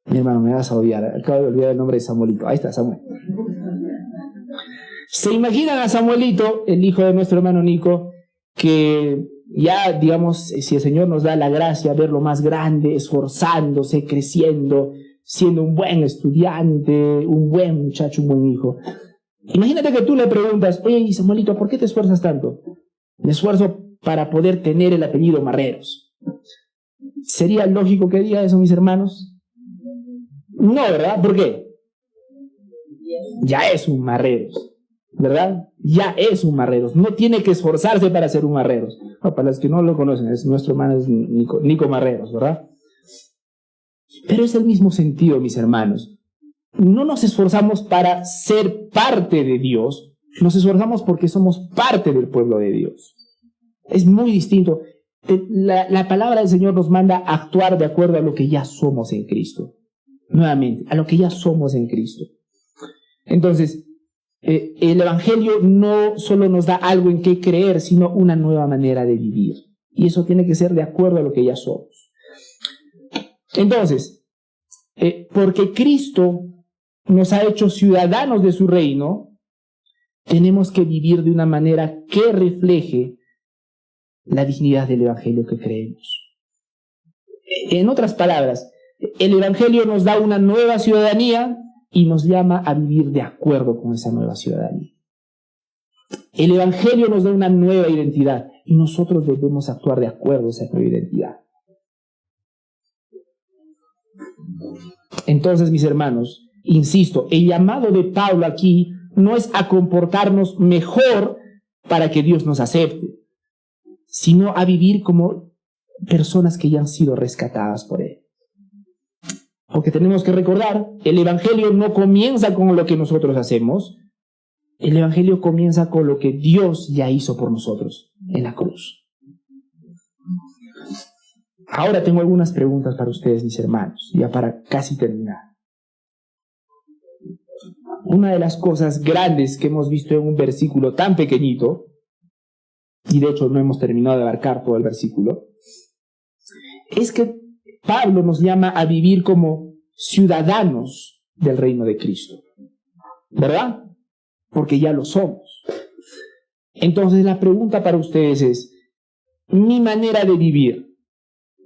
Mi hermano, me vas a odiar. Acabo de olvidar el nombre de Samuelito. Ahí está, Samuel. ¿Se imaginan a Samuelito, el hijo de nuestro hermano Nico, que ya, digamos, si el Señor nos da la gracia, verlo más grande, esforzándose, creciendo, siendo un buen estudiante, un buen muchacho, un buen hijo? Imagínate que tú le preguntas, oye, Samuelito, ¿por qué te esfuerzas tanto? Me esfuerzo para poder tener el apellido Marreros. ¿Sería lógico que diga eso, mis hermanos? No, ¿verdad? ¿Por qué? Ya es un Marreros, ¿verdad? Ya es un Marreros. No tiene que esforzarse para ser un Marreros. No, para los que no lo conocen, nuestro hermano es Nico Marreros, ¿verdad? Pero es el mismo sentido, mis hermanos. No nos esforzamos para ser parte de Dios, nos esforzamos porque somos parte del pueblo de Dios. Es muy distinto. La palabra del Señor nos manda a actuar de acuerdo a lo que ya somos en Cristo. Nuevamente, a lo que ya somos en Cristo. Entonces, el Evangelio no solo nos da algo en qué creer, sino una nueva manera de vivir. Y eso tiene que ser de acuerdo a lo que ya somos. Entonces, porque Cristo nos ha hecho ciudadanos de su reino, tenemos que vivir de una manera que refleje la dignidad del Evangelio que creemos. En otras palabras, el Evangelio nos da una nueva ciudadanía y nos llama a vivir de acuerdo con esa nueva ciudadanía. El Evangelio nos da una nueva identidad y nosotros debemos actuar de acuerdo a esa nueva identidad. Entonces, mis hermanos, insisto, el llamado de Pablo aquí no es a comportarnos mejor para que Dios nos acepte, sino a vivir como personas que ya han sido rescatadas por Él. Porque tenemos que recordar, el Evangelio no comienza con lo que nosotros hacemos, el Evangelio comienza con lo que Dios ya hizo por nosotros en la cruz. Ahora tengo algunas preguntas para ustedes, mis hermanos, ya para casi terminar. Una de las cosas grandes que hemos visto en un versículo tan pequeñito, y de hecho no hemos terminado de abarcar todo el versículo, es que Pablo nos llama a vivir como ciudadanos del reino de Cristo, ¿verdad? Porque ya lo somos. Entonces la pregunta para ustedes es, ¿mi manera de vivir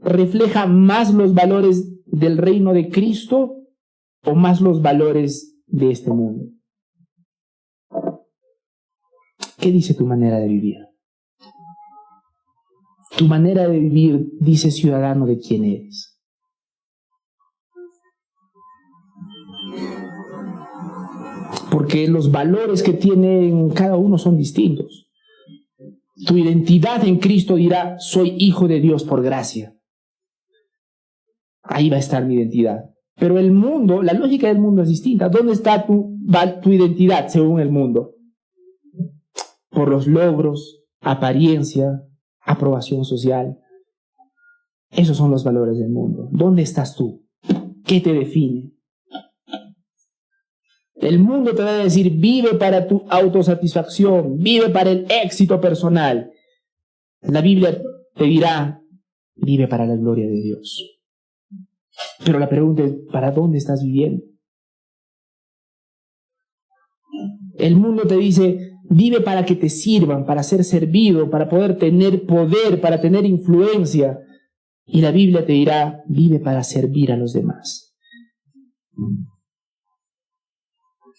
refleja más los valores del reino de Cristo o más los valores de este mundo? ¿Qué dice tu manera de vivir? Tu manera de vivir dice ciudadano de quién eres. Porque los valores que tienen cada uno son distintos. Tu identidad en Cristo dirá, soy hijo de Dios por gracia. Ahí va a estar mi identidad. Pero el mundo, la lógica del mundo es distinta. ¿Dónde está tu identidad según el mundo? Por los logros, apariencia, aprobación social. Esos son los valores del mundo. ¿Dónde estás tú? ¿Qué te define? El mundo te va a decir, vive para tu autosatisfacción, vive para el éxito personal. La Biblia te dirá, vive para la gloria de Dios. Pero la pregunta es, ¿para dónde estás viviendo? El mundo te dice, vive para que te sirvan, para ser servido, para poder tener poder, para tener influencia. Y la Biblia te dirá, vive para servir a los demás.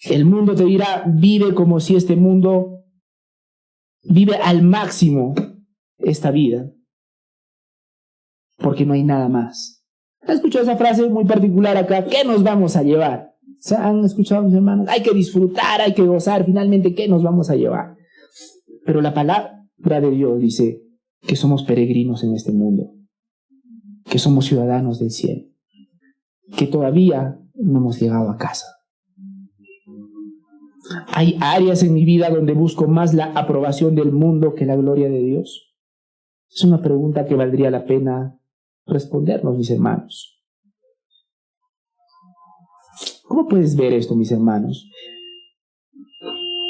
El mundo te dirá, vive como si este mundo vive al máximo esta vida, porque no hay nada más. ¿Has escuchado esa frase muy particular acá? ¿Qué nos vamos a llevar? ¿Se han escuchado, mis hermanos? Hay que disfrutar, hay que gozar. Finalmente, ¿qué nos vamos a llevar? Pero la palabra de Dios dice que somos peregrinos en este mundo, que somos ciudadanos del cielo, que todavía no hemos llegado a casa. ¿Hay áreas en mi vida donde busco más la aprobación del mundo que la gloria de Dios? Es una pregunta que valdría la pena respondernos, mis hermanos. ¿Cómo puedes ver esto, mis hermanos?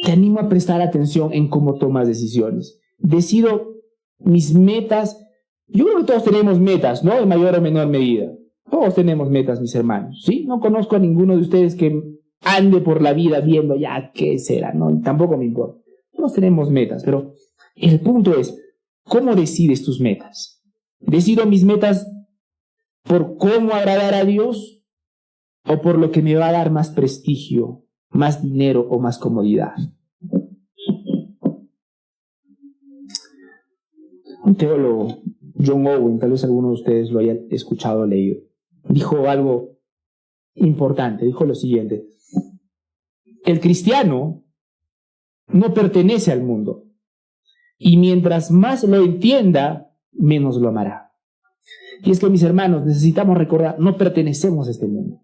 Te animo a prestar atención en cómo tomas decisiones. Decido mis metas. Yo creo que todos tenemos metas, ¿no? En mayor o menor medida. Todos tenemos metas, mis hermanos, ¿sí? No conozco a ninguno de ustedes que ande por la vida viendo ya qué será, no, tampoco me importa. Todos tenemos metas, pero el punto es, ¿cómo decides tus metas? ¿Decido mis metas por cómo agradar a Dios o por lo que me va a dar más prestigio, más dinero o más comodidad? Un teólogo, John Owen, tal vez alguno de ustedes lo hayan escuchado o leído, dijo algo importante, dijo lo siguiente: el cristiano no pertenece al mundo, y mientras más lo entienda, menos lo amará. Y es que, mis hermanos, necesitamos recordar, no pertenecemos a este mundo.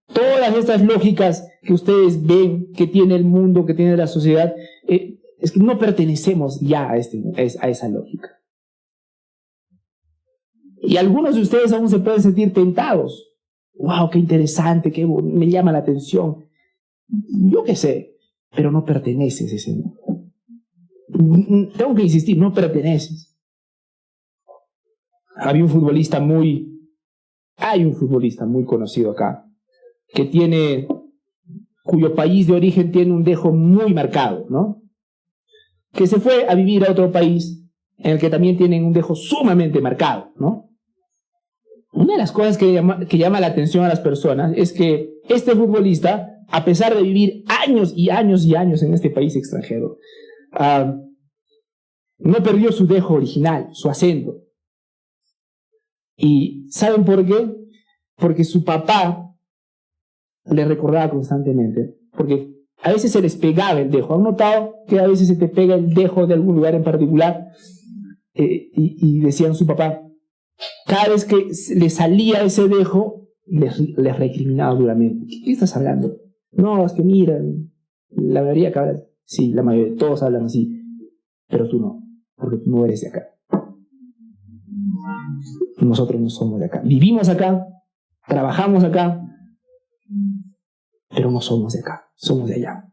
Todas estas lógicas que ustedes ven que tiene el mundo, que tiene la sociedad, es que no pertenecemos ya a esa lógica. Y algunos de ustedes aún se pueden sentir tentados. ¡Wow, qué interesante! ¡Qué me llama la atención! Yo qué sé, pero no perteneces a ese mundo. Tengo que insistir, no perteneces. Hay un futbolista muy conocido acá, cuyo país de origen tiene un dejo muy marcado, ¿no? Que se fue a vivir a otro país en el que también tienen un dejo sumamente marcado, ¿no? Una de las cosas que llama la atención a las personas es que este futbolista, a pesar de vivir años y años y años en este país extranjero, no perdió su dejo original, su acento. ¿Y saben por qué? Porque su papá le recordaba constantemente, porque a veces se les pegaba el dejo. ¿Han notado que a veces se te pega el dejo de algún lugar en particular? Y decían su papá, cada vez que le salía ese dejo, les recriminaba duramente. ¿Qué estás hablando? No, es que mira, la mayoría que habla, sí, la mayoría, todos hablan así, pero tú no, porque tú no eres de acá. Nosotros no somos de acá. Vivimos acá, trabajamos acá, pero no somos de acá, somos de allá.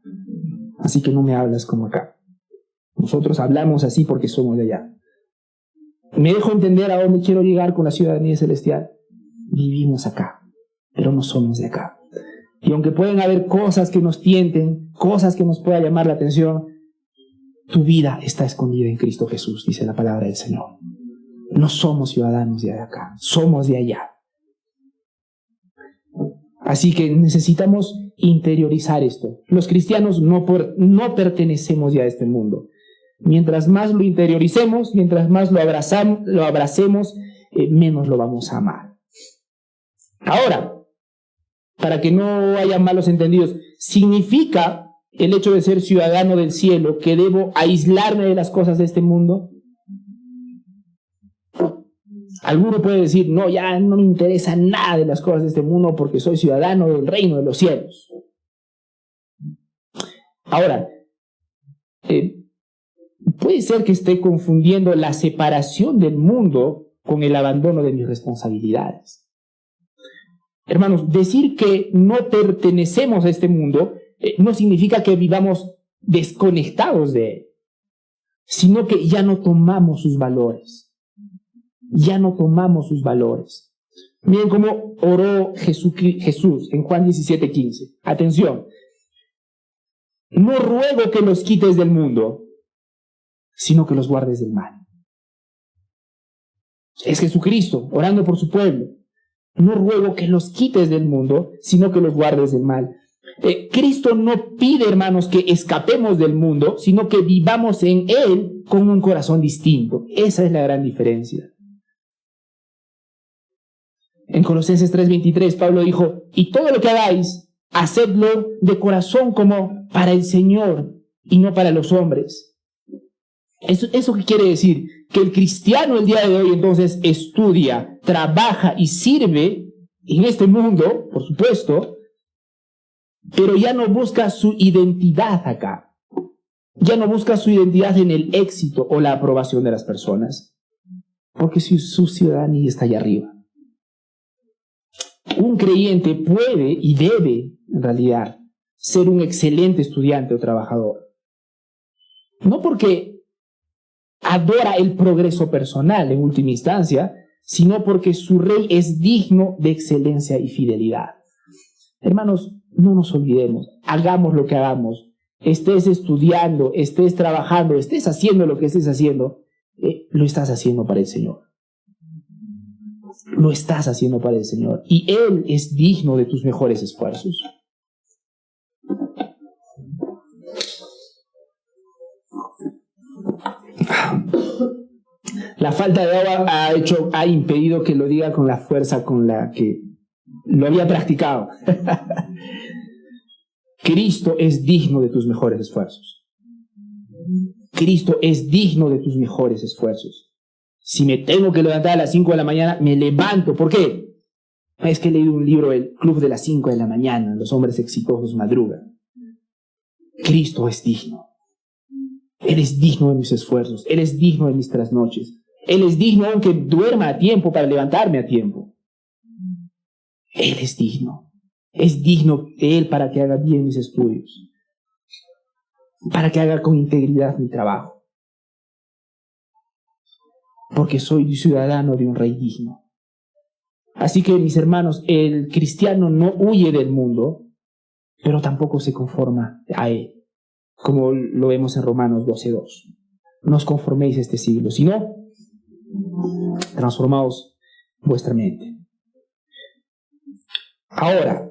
Así que no me hablas como acá. Nosotros hablamos así porque somos de allá. ¿Me dejo entender a dónde quiero llegar con la ciudadanía celestial? Vivimos acá, pero no somos de acá. Y aunque pueden haber cosas que nos tienten, cosas que nos pueda llamar la atención, tu vida está escondida en Cristo Jesús, dice la palabra del Señor. No somos ciudadanos de acá, somos de allá. Así que necesitamos interiorizar esto. Los cristianos no pertenecemos ya a este mundo. Mientras más lo interioricemos, mientras más lo abracemos, menos lo vamos a amar. Ahora, para que no haya malos entendidos, ¿significa el hecho de ser ciudadano del cielo que debo aislarme de las cosas de este mundo? Alguno puede decir, no, ya no me interesa nada de las cosas de este mundo porque soy ciudadano del reino de los cielos. Ahora, puede ser que esté confundiendo la separación del mundo con el abandono de mis responsabilidades. Hermanos, decir que no pertenecemos a este mundo no significa que vivamos desconectados de él, sino que ya no tomamos sus valores. Ya no tomamos sus valores. Miren cómo oró Jesús en Juan 17:15. Atención. No ruego que los quites del mundo, sino que los guardes del mal. Es Jesucristo orando por su pueblo. No ruego que los quites del mundo, sino que los guardes del mal. Cristo no pide, hermanos, que escapemos del mundo, sino que vivamos en Él con un corazón distinto. Esa es la gran diferencia. En Colosenses 3:23, Pablo dijo, y todo lo que hagáis, hacedlo de corazón como para el Señor y no para los hombres. ¿Eso qué quiere decir? Que el cristiano el día de hoy entonces estudia, trabaja y sirve en este mundo, por supuesto, pero ya no busca su identidad acá. Ya no busca su identidad en el éxito o la aprobación de las personas, porque su ciudadanía está allá arriba. Un creyente puede y debe, en realidad, ser un excelente estudiante o trabajador. No porque adora el progreso personal en última instancia, sino porque su rey es digno de excelencia y fidelidad. Hermanos, no nos olvidemos, hagamos lo que hagamos, estés estudiando, estés trabajando, estés haciendo lo que estés haciendo, lo estás haciendo para el Señor. Lo estás haciendo para el Señor y Él es digno de tus mejores esfuerzos. La falta de agua ha impedido que lo diga con la fuerza con la que lo había practicado. Cristo es digno de tus mejores esfuerzos. Cristo es digno de tus mejores esfuerzos. Si me tengo que levantar a las 5 de la mañana, me levanto. ¿Por qué? Es que he leído un libro, El Club de las 5 de la mañana, los hombres exitosos madrugan. Cristo es digno. Él es digno de mis esfuerzos. Él es digno de mis trasnoches. Él es digno aunque duerma a tiempo para levantarme a tiempo. Él es digno. Es digno de Él para que haga bien mis estudios. Para que haga con integridad mi trabajo. Porque soy ciudadano de un rey digno. Así que, mis hermanos, el cristiano no huye del mundo, pero tampoco se conforma a él, como lo vemos en Romanos 12:2. No os conforméis a este siglo, sino transformaos vuestra mente. Ahora,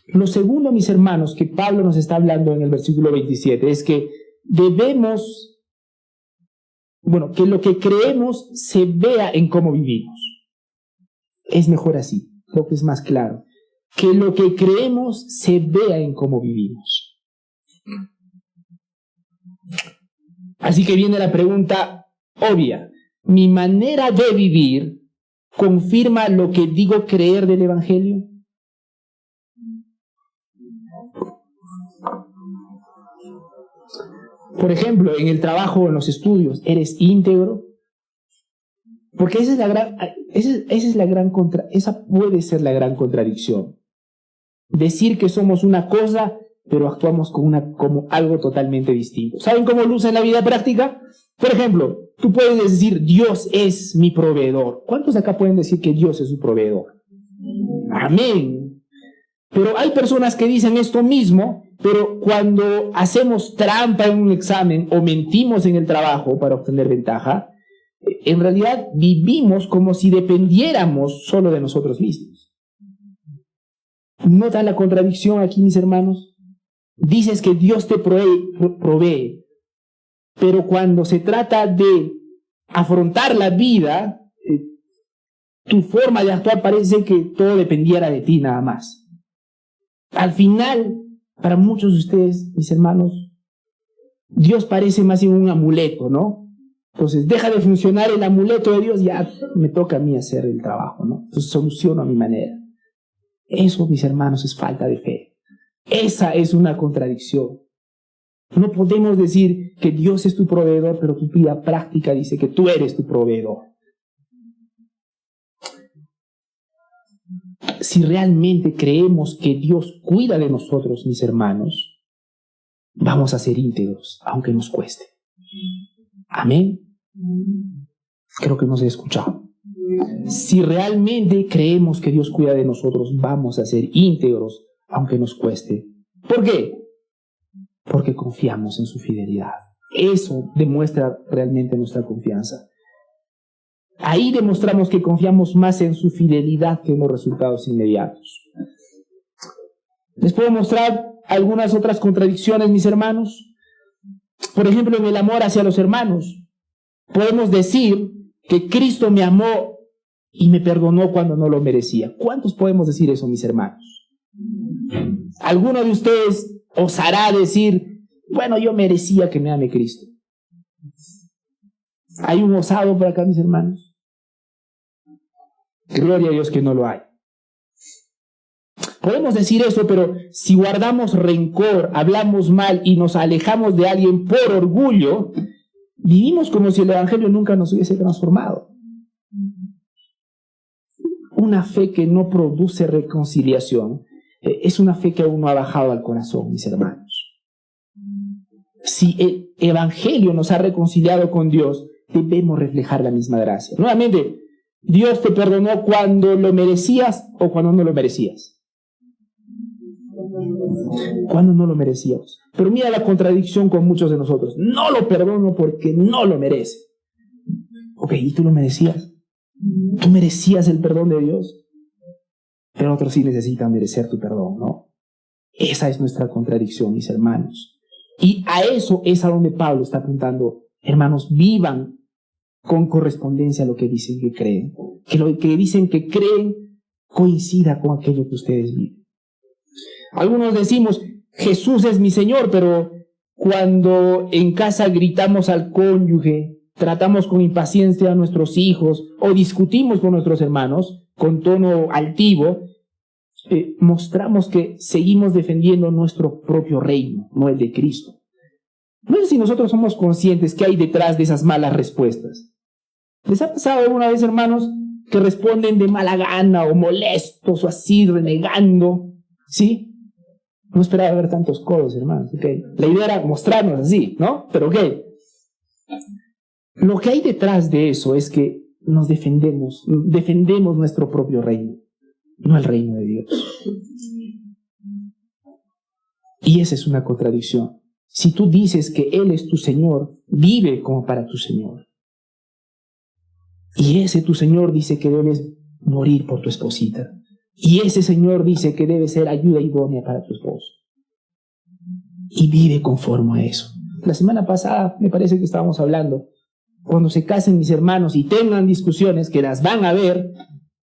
lo segundo, mis hermanos, que Pablo nos está hablando en el versículo 27, es que debemos, que lo que creemos se vea en cómo vivimos. Es mejor así, creo que es más claro. Que lo que creemos se vea en cómo vivimos. Así que viene la pregunta obvia. ¿Mi manera de vivir confirma lo que digo creer del Evangelio? Por ejemplo, en el trabajo o en los estudios, ¿eres íntegro? Porque esa puede ser la gran contradicción. Decir que somos una cosa, pero actuamos como algo totalmente distinto. ¿Saben cómo luce en la vida práctica? Por ejemplo, tú puedes decir, Dios es mi proveedor. ¿Cuántos de acá pueden decir que Dios es su proveedor? Amén. Pero hay personas que dicen esto mismo, pero cuando hacemos trampa en un examen o mentimos en el trabajo para obtener ventaja, en realidad vivimos como si dependiéramos solo de nosotros mismos. ¿Notan la contradicción aquí, mis hermanos? Dices que Dios te provee, pero cuando se trata de afrontar la vida, tu forma de actuar parece que todo dependiera de ti nada más. Al final, para muchos de ustedes, mis hermanos, Dios parece más bien un amuleto, ¿no? Entonces, deja de funcionar el amuleto de Dios, ya me toca a mí hacer el trabajo, ¿no? Entonces, soluciono a mi manera. Eso, mis hermanos, es falta de fe. Esa es una contradicción. No podemos decir que Dios es tu proveedor, pero tu vida práctica dice que tú eres tu proveedor. Si realmente creemos que Dios cuida de nosotros, mis hermanos, vamos a ser íntegros, aunque nos cueste. Amén. Creo que no se ha escuchado. Si realmente creemos que Dios cuida de nosotros, vamos a ser íntegros, aunque nos cueste. ¿Por qué? Porque confiamos en su fidelidad. Eso demuestra realmente nuestra confianza. Ahí demostramos que confiamos más en su fidelidad que en los resultados inmediatos. Les puedo mostrar algunas otras contradicciones, mis hermanos. Por ejemplo, en el amor hacia los hermanos. Podemos decir que Cristo me amó y me perdonó cuando no lo merecía. ¿Cuántos podemos decir eso, mis hermanos? ¿Alguno de ustedes osará decir, bueno, yo merecía que me ame Cristo? ¿Hay un osado por acá, mis hermanos? Gloria a Dios que no lo hay. Podemos decir eso, pero si guardamos rencor, hablamos mal y nos alejamos de alguien por orgullo, vivimos como si el Evangelio nunca nos hubiese transformado. Una fe que no produce reconciliación es una fe que aún no ha bajado al corazón, mis hermanos. Si el Evangelio nos ha reconciliado con Dios, debemos reflejar la misma gracia. Nuevamente, ¿Dios te perdonó cuando lo merecías o cuando no lo merecías? Cuando no lo merecíamos. Pero mira la contradicción con muchos de nosotros. No lo perdono porque no lo merece. Ok, ¿y tú lo merecías? ¿Tú merecías el perdón de Dios? Pero otros sí necesitan merecer tu perdón, ¿no? Esa es nuestra contradicción, mis hermanos. Y a eso es a donde Pablo está apuntando. Hermanos, vivan con correspondencia a lo que dicen que creen. Que lo que dicen que creen coincida con aquello que ustedes viven. Algunos decimos, Jesús es mi Señor, pero cuando en casa gritamos al cónyuge, tratamos con impaciencia a nuestros hijos o discutimos con nuestros hermanos con tono altivo, mostramos que seguimos defendiendo nuestro propio reino, no el de Cristo. No sé si nosotros somos conscientes que hay detrás de esas malas respuestas. ¿Les ha pasado alguna vez, hermanos, que responden de mala gana o molestos o así, renegando? ¿Sí? No esperaba ver tantos codos, hermanos. Okay. La idea era mostrarnos así, ¿no? Pero ok. Lo que hay detrás de eso es que nos defendemos nuestro propio reino, no el reino de Dios. Y esa es una contradicción. Si tú dices que Él es tu Señor, vive como para tu Señor. Y ese tu Señor dice que debes morir por tu esposita. Y ese Señor dice que debe ser ayuda idónea para tu esposo. Y vive conforme a eso. La semana pasada me parece que estábamos hablando, cuando se casen mis hermanos y tengan discusiones, que las van a ver,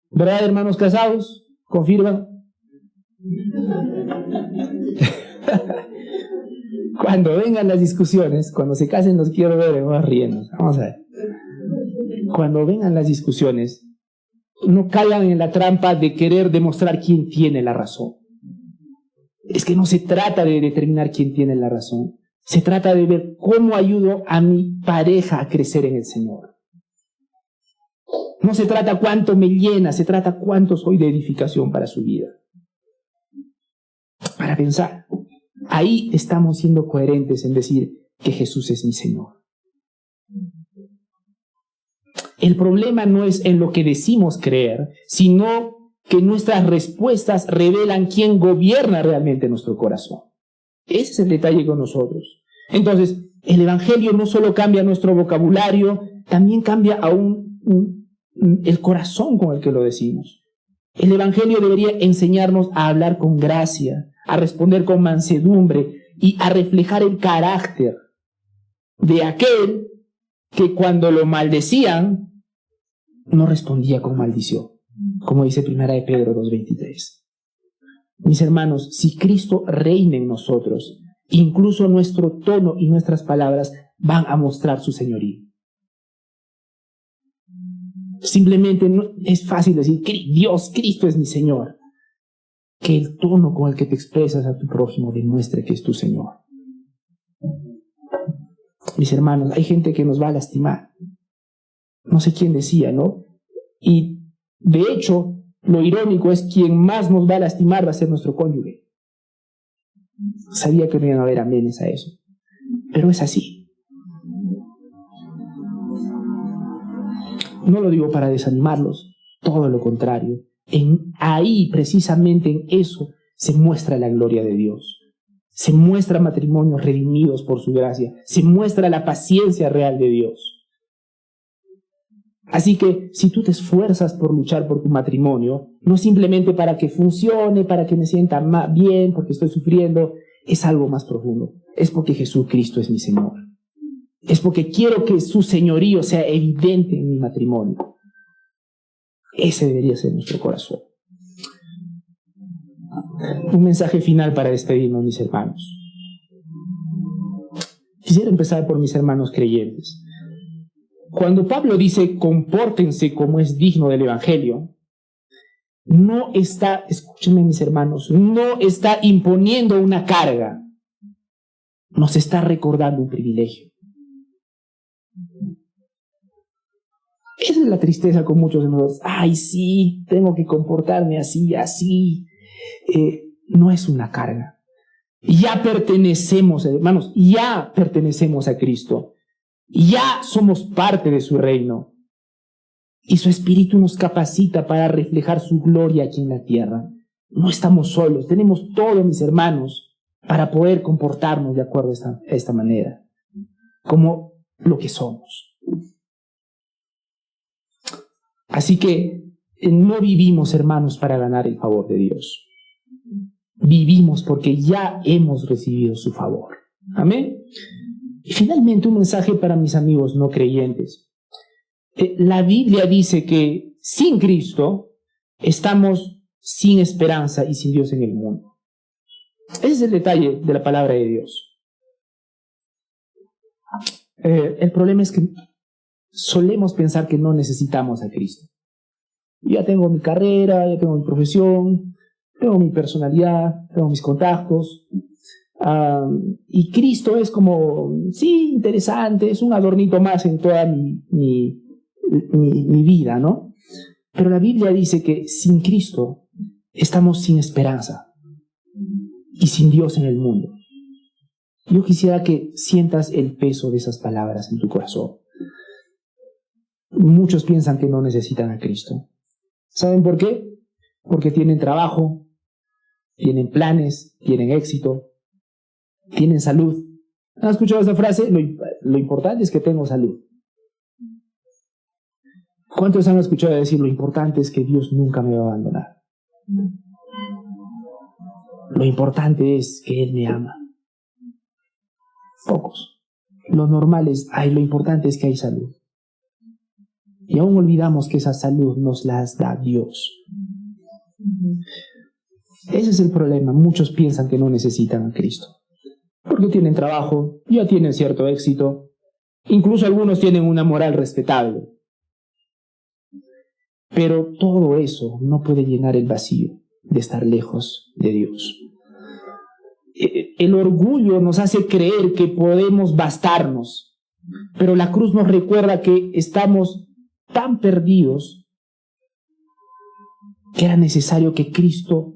¿verdad, hermanos casados? ¿Confirman? Cuando vengan las discusiones, cuando se casen los quiero ver, vamos riendo. Vamos a ver. Cuando vengan las discusiones, no caigan en la trampa de querer demostrar quién tiene la razón. Es que no se trata de determinar quién tiene la razón. Se trata de ver cómo ayudo a mi pareja a crecer en el Señor. No se trata cuánto me llena, se trata cuánto soy de edificación para su vida. Para pensar, ahí estamos siendo coherentes en decir que Jesús es mi Señor. El problema no es en lo que decimos creer, sino que nuestras respuestas revelan quién gobierna realmente nuestro corazón. Ese es el detalle con nosotros. Entonces, el Evangelio no solo cambia nuestro vocabulario, también cambia aún el corazón con el que lo decimos. El Evangelio debería enseñarnos a hablar con gracia, a responder con mansedumbre y a reflejar el carácter de aquel que cuando lo maldecían, no respondía con maldición, como dice 1 Pedro 2:23. Mis hermanos, si Cristo reina en nosotros, incluso nuestro tono y nuestras palabras van a mostrar su señorío. Simplemente no es fácil decir, Dios, Cristo es mi Señor. Que el tono con el que te expresas a tu prójimo demuestre que es tu Señor. Mis hermanos, hay gente que nos va a lastimar. No sé quién decía, ¿no? Y de hecho, lo irónico es quien más nos va a lastimar va a ser nuestro cónyuge. Sabía que no iban a haber amenes a eso, pero es así. No lo digo para desanimarlos, todo lo contrario. Ahí, precisamente en eso, se muestra la gloria de Dios. Se muestra matrimonios redimidos por su gracia. Se muestra la paciencia real de Dios. Así que si tú te esfuerzas por luchar por tu matrimonio, no simplemente para que funcione, para que me sienta bien, porque estoy sufriendo, es algo más profundo. Es porque Jesucristo es mi Señor. Es porque quiero que su señorío sea evidente en mi matrimonio. Ese debería ser nuestro corazón. Un mensaje final para despedirnos, mis hermanos. Quisiera empezar por mis hermanos creyentes. Cuando Pablo dice, compórtense como es digno del Evangelio, no está, escúchenme mis hermanos, no está imponiendo una carga. Nos está recordando un privilegio. Esa es la tristeza con muchos de nosotros. Ay, sí, tengo que comportarme así, así. No es una carga. Ya pertenecemos, hermanos, ya pertenecemos a Cristo. Ya somos parte de su reino. Y su Espíritu nos capacita para reflejar su gloria aquí en la tierra. No estamos solos, tenemos todo, mis hermanos, para poder comportarnos de acuerdo a esta manera, como lo que somos. Así que no vivimos, hermanos, para ganar el favor de Dios. Vivimos porque ya hemos recibido su favor. Amén. Y finalmente un mensaje para mis amigos no creyentes. La Biblia dice que sin Cristo estamos sin esperanza y sin Dios en el mundo. Ese es el detalle de la palabra de Dios. El problema es que solemos pensar que no necesitamos a Cristo. Ya tengo mi carrera, ya tengo mi profesión, tengo mi personalidad, tengo mis contactos. Y Cristo es como, sí, interesante, es un adornito más en toda mi vida, ¿no? Pero la Biblia dice que sin Cristo estamos sin esperanza y sin Dios en el mundo. Yo quisiera que sientas el peso de esas palabras en tu corazón. Muchos piensan que no necesitan a Cristo. ¿Saben por qué? Porque tienen trabajo, tienen planes, tienen éxito, tienen salud. ¿Han escuchado esa frase? Lo importante es que tengo salud. ¿Cuántos han escuchado decir lo importante es que Dios nunca me va a abandonar? Lo importante es que Él me ama. Pocos. Lo normal es, lo importante es que hay salud. Y aún olvidamos que esa salud nos la da Dios. Ese es el problema. Muchos piensan que no necesitan a Cristo. Porque tienen trabajo, ya tienen cierto éxito. Incluso algunos tienen una moral respetable. Pero todo eso no puede llenar el vacío de estar lejos de Dios. El orgullo nos hace creer que podemos bastarnos. Pero la cruz nos recuerda que estamos tan perdidos que era necesario que Cristo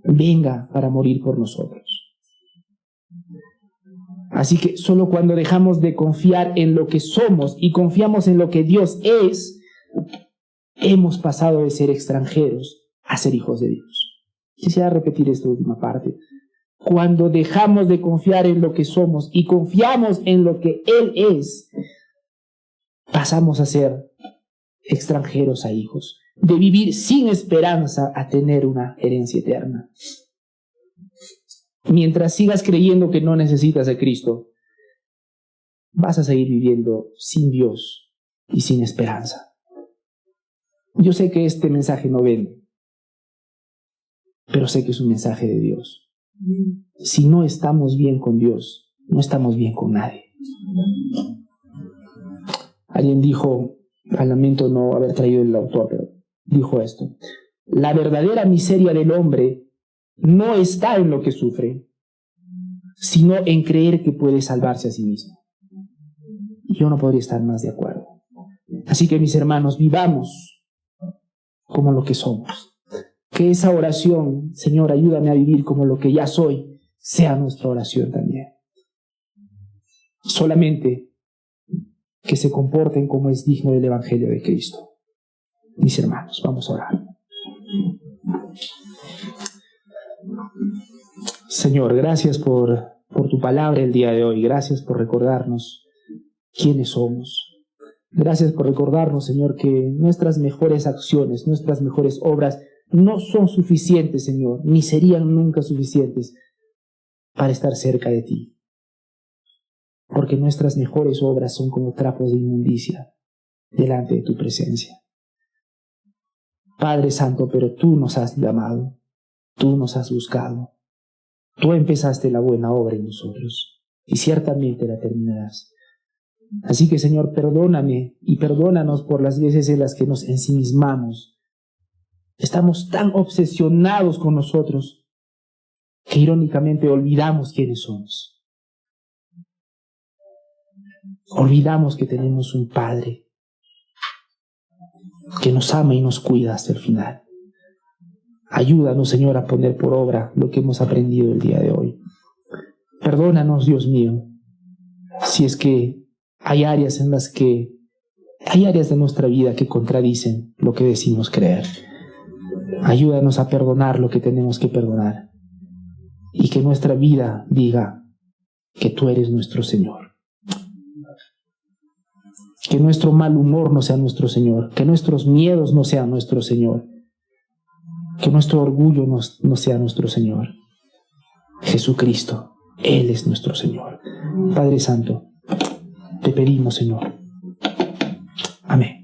venga para morir por nosotros. Así que solo cuando dejamos de confiar en lo que somos y confiamos en lo que Dios es, hemos pasado de ser extranjeros a ser hijos de Dios. Quisiera repetir esta última parte. Cuando dejamos de confiar en lo que somos y confiamos en lo que Él es, pasamos a ser extranjeros a hijos, de vivir sin esperanza a tener una herencia eterna. Mientras sigas creyendo que no necesitas a Cristo, vas a seguir viviendo sin Dios y sin esperanza. Yo sé que este mensaje no vende, pero sé que es un mensaje de Dios. Si no estamos bien con Dios, no estamos bien con nadie. Alguien dijo, lamento no haber traído el autor, pero dijo esto: la verdadera miseria del hombre no está en lo que sufre, sino en creer que puede salvarse a sí mismo. Yo no podría estar más de acuerdo. Así que, mis hermanos, vivamos como lo que somos. Que esa oración, Señor, ayúdame a vivir como lo que ya soy, sea nuestra oración también. Solamente que se comporten como es digno del Evangelio de Cristo. Mis hermanos, vamos a orar. Señor, gracias por tu palabra el día de hoy. Gracias por recordarnos quiénes somos. Gracias por recordarnos, Señor, que nuestras mejores acciones, nuestras mejores obras no son suficientes, Señor, ni serían nunca suficientes para estar cerca de ti. Porque nuestras mejores obras son como trapos de inmundicia delante de tu presencia. Padre Santo, pero tú nos has llamado, tú nos has buscado, tú empezaste la buena obra en nosotros y ciertamente la terminarás. Así que, Señor, perdóname y perdónanos por las veces en las que nos ensimismamos. Estamos tan obsesionados con nosotros que irónicamente olvidamos quiénes somos. Olvidamos que tenemos un Padre que nos ama y nos cuida hasta el final. Ayúdanos, Señor, a poner por obra lo que hemos aprendido el día de hoy. Perdónanos, Dios mío, si es que hay áreas de nuestra vida que contradicen lo que decimos creer. Ayúdanos a perdonar lo que tenemos que perdonar y que nuestra vida diga que tú eres nuestro Señor. Que nuestro mal humor no sea nuestro Señor, que nuestros miedos no sean nuestro Señor, que nuestro orgullo no sea nuestro Señor. Jesucristo, Él es nuestro Señor. Padre Santo, te pedimos, Señor. Amén.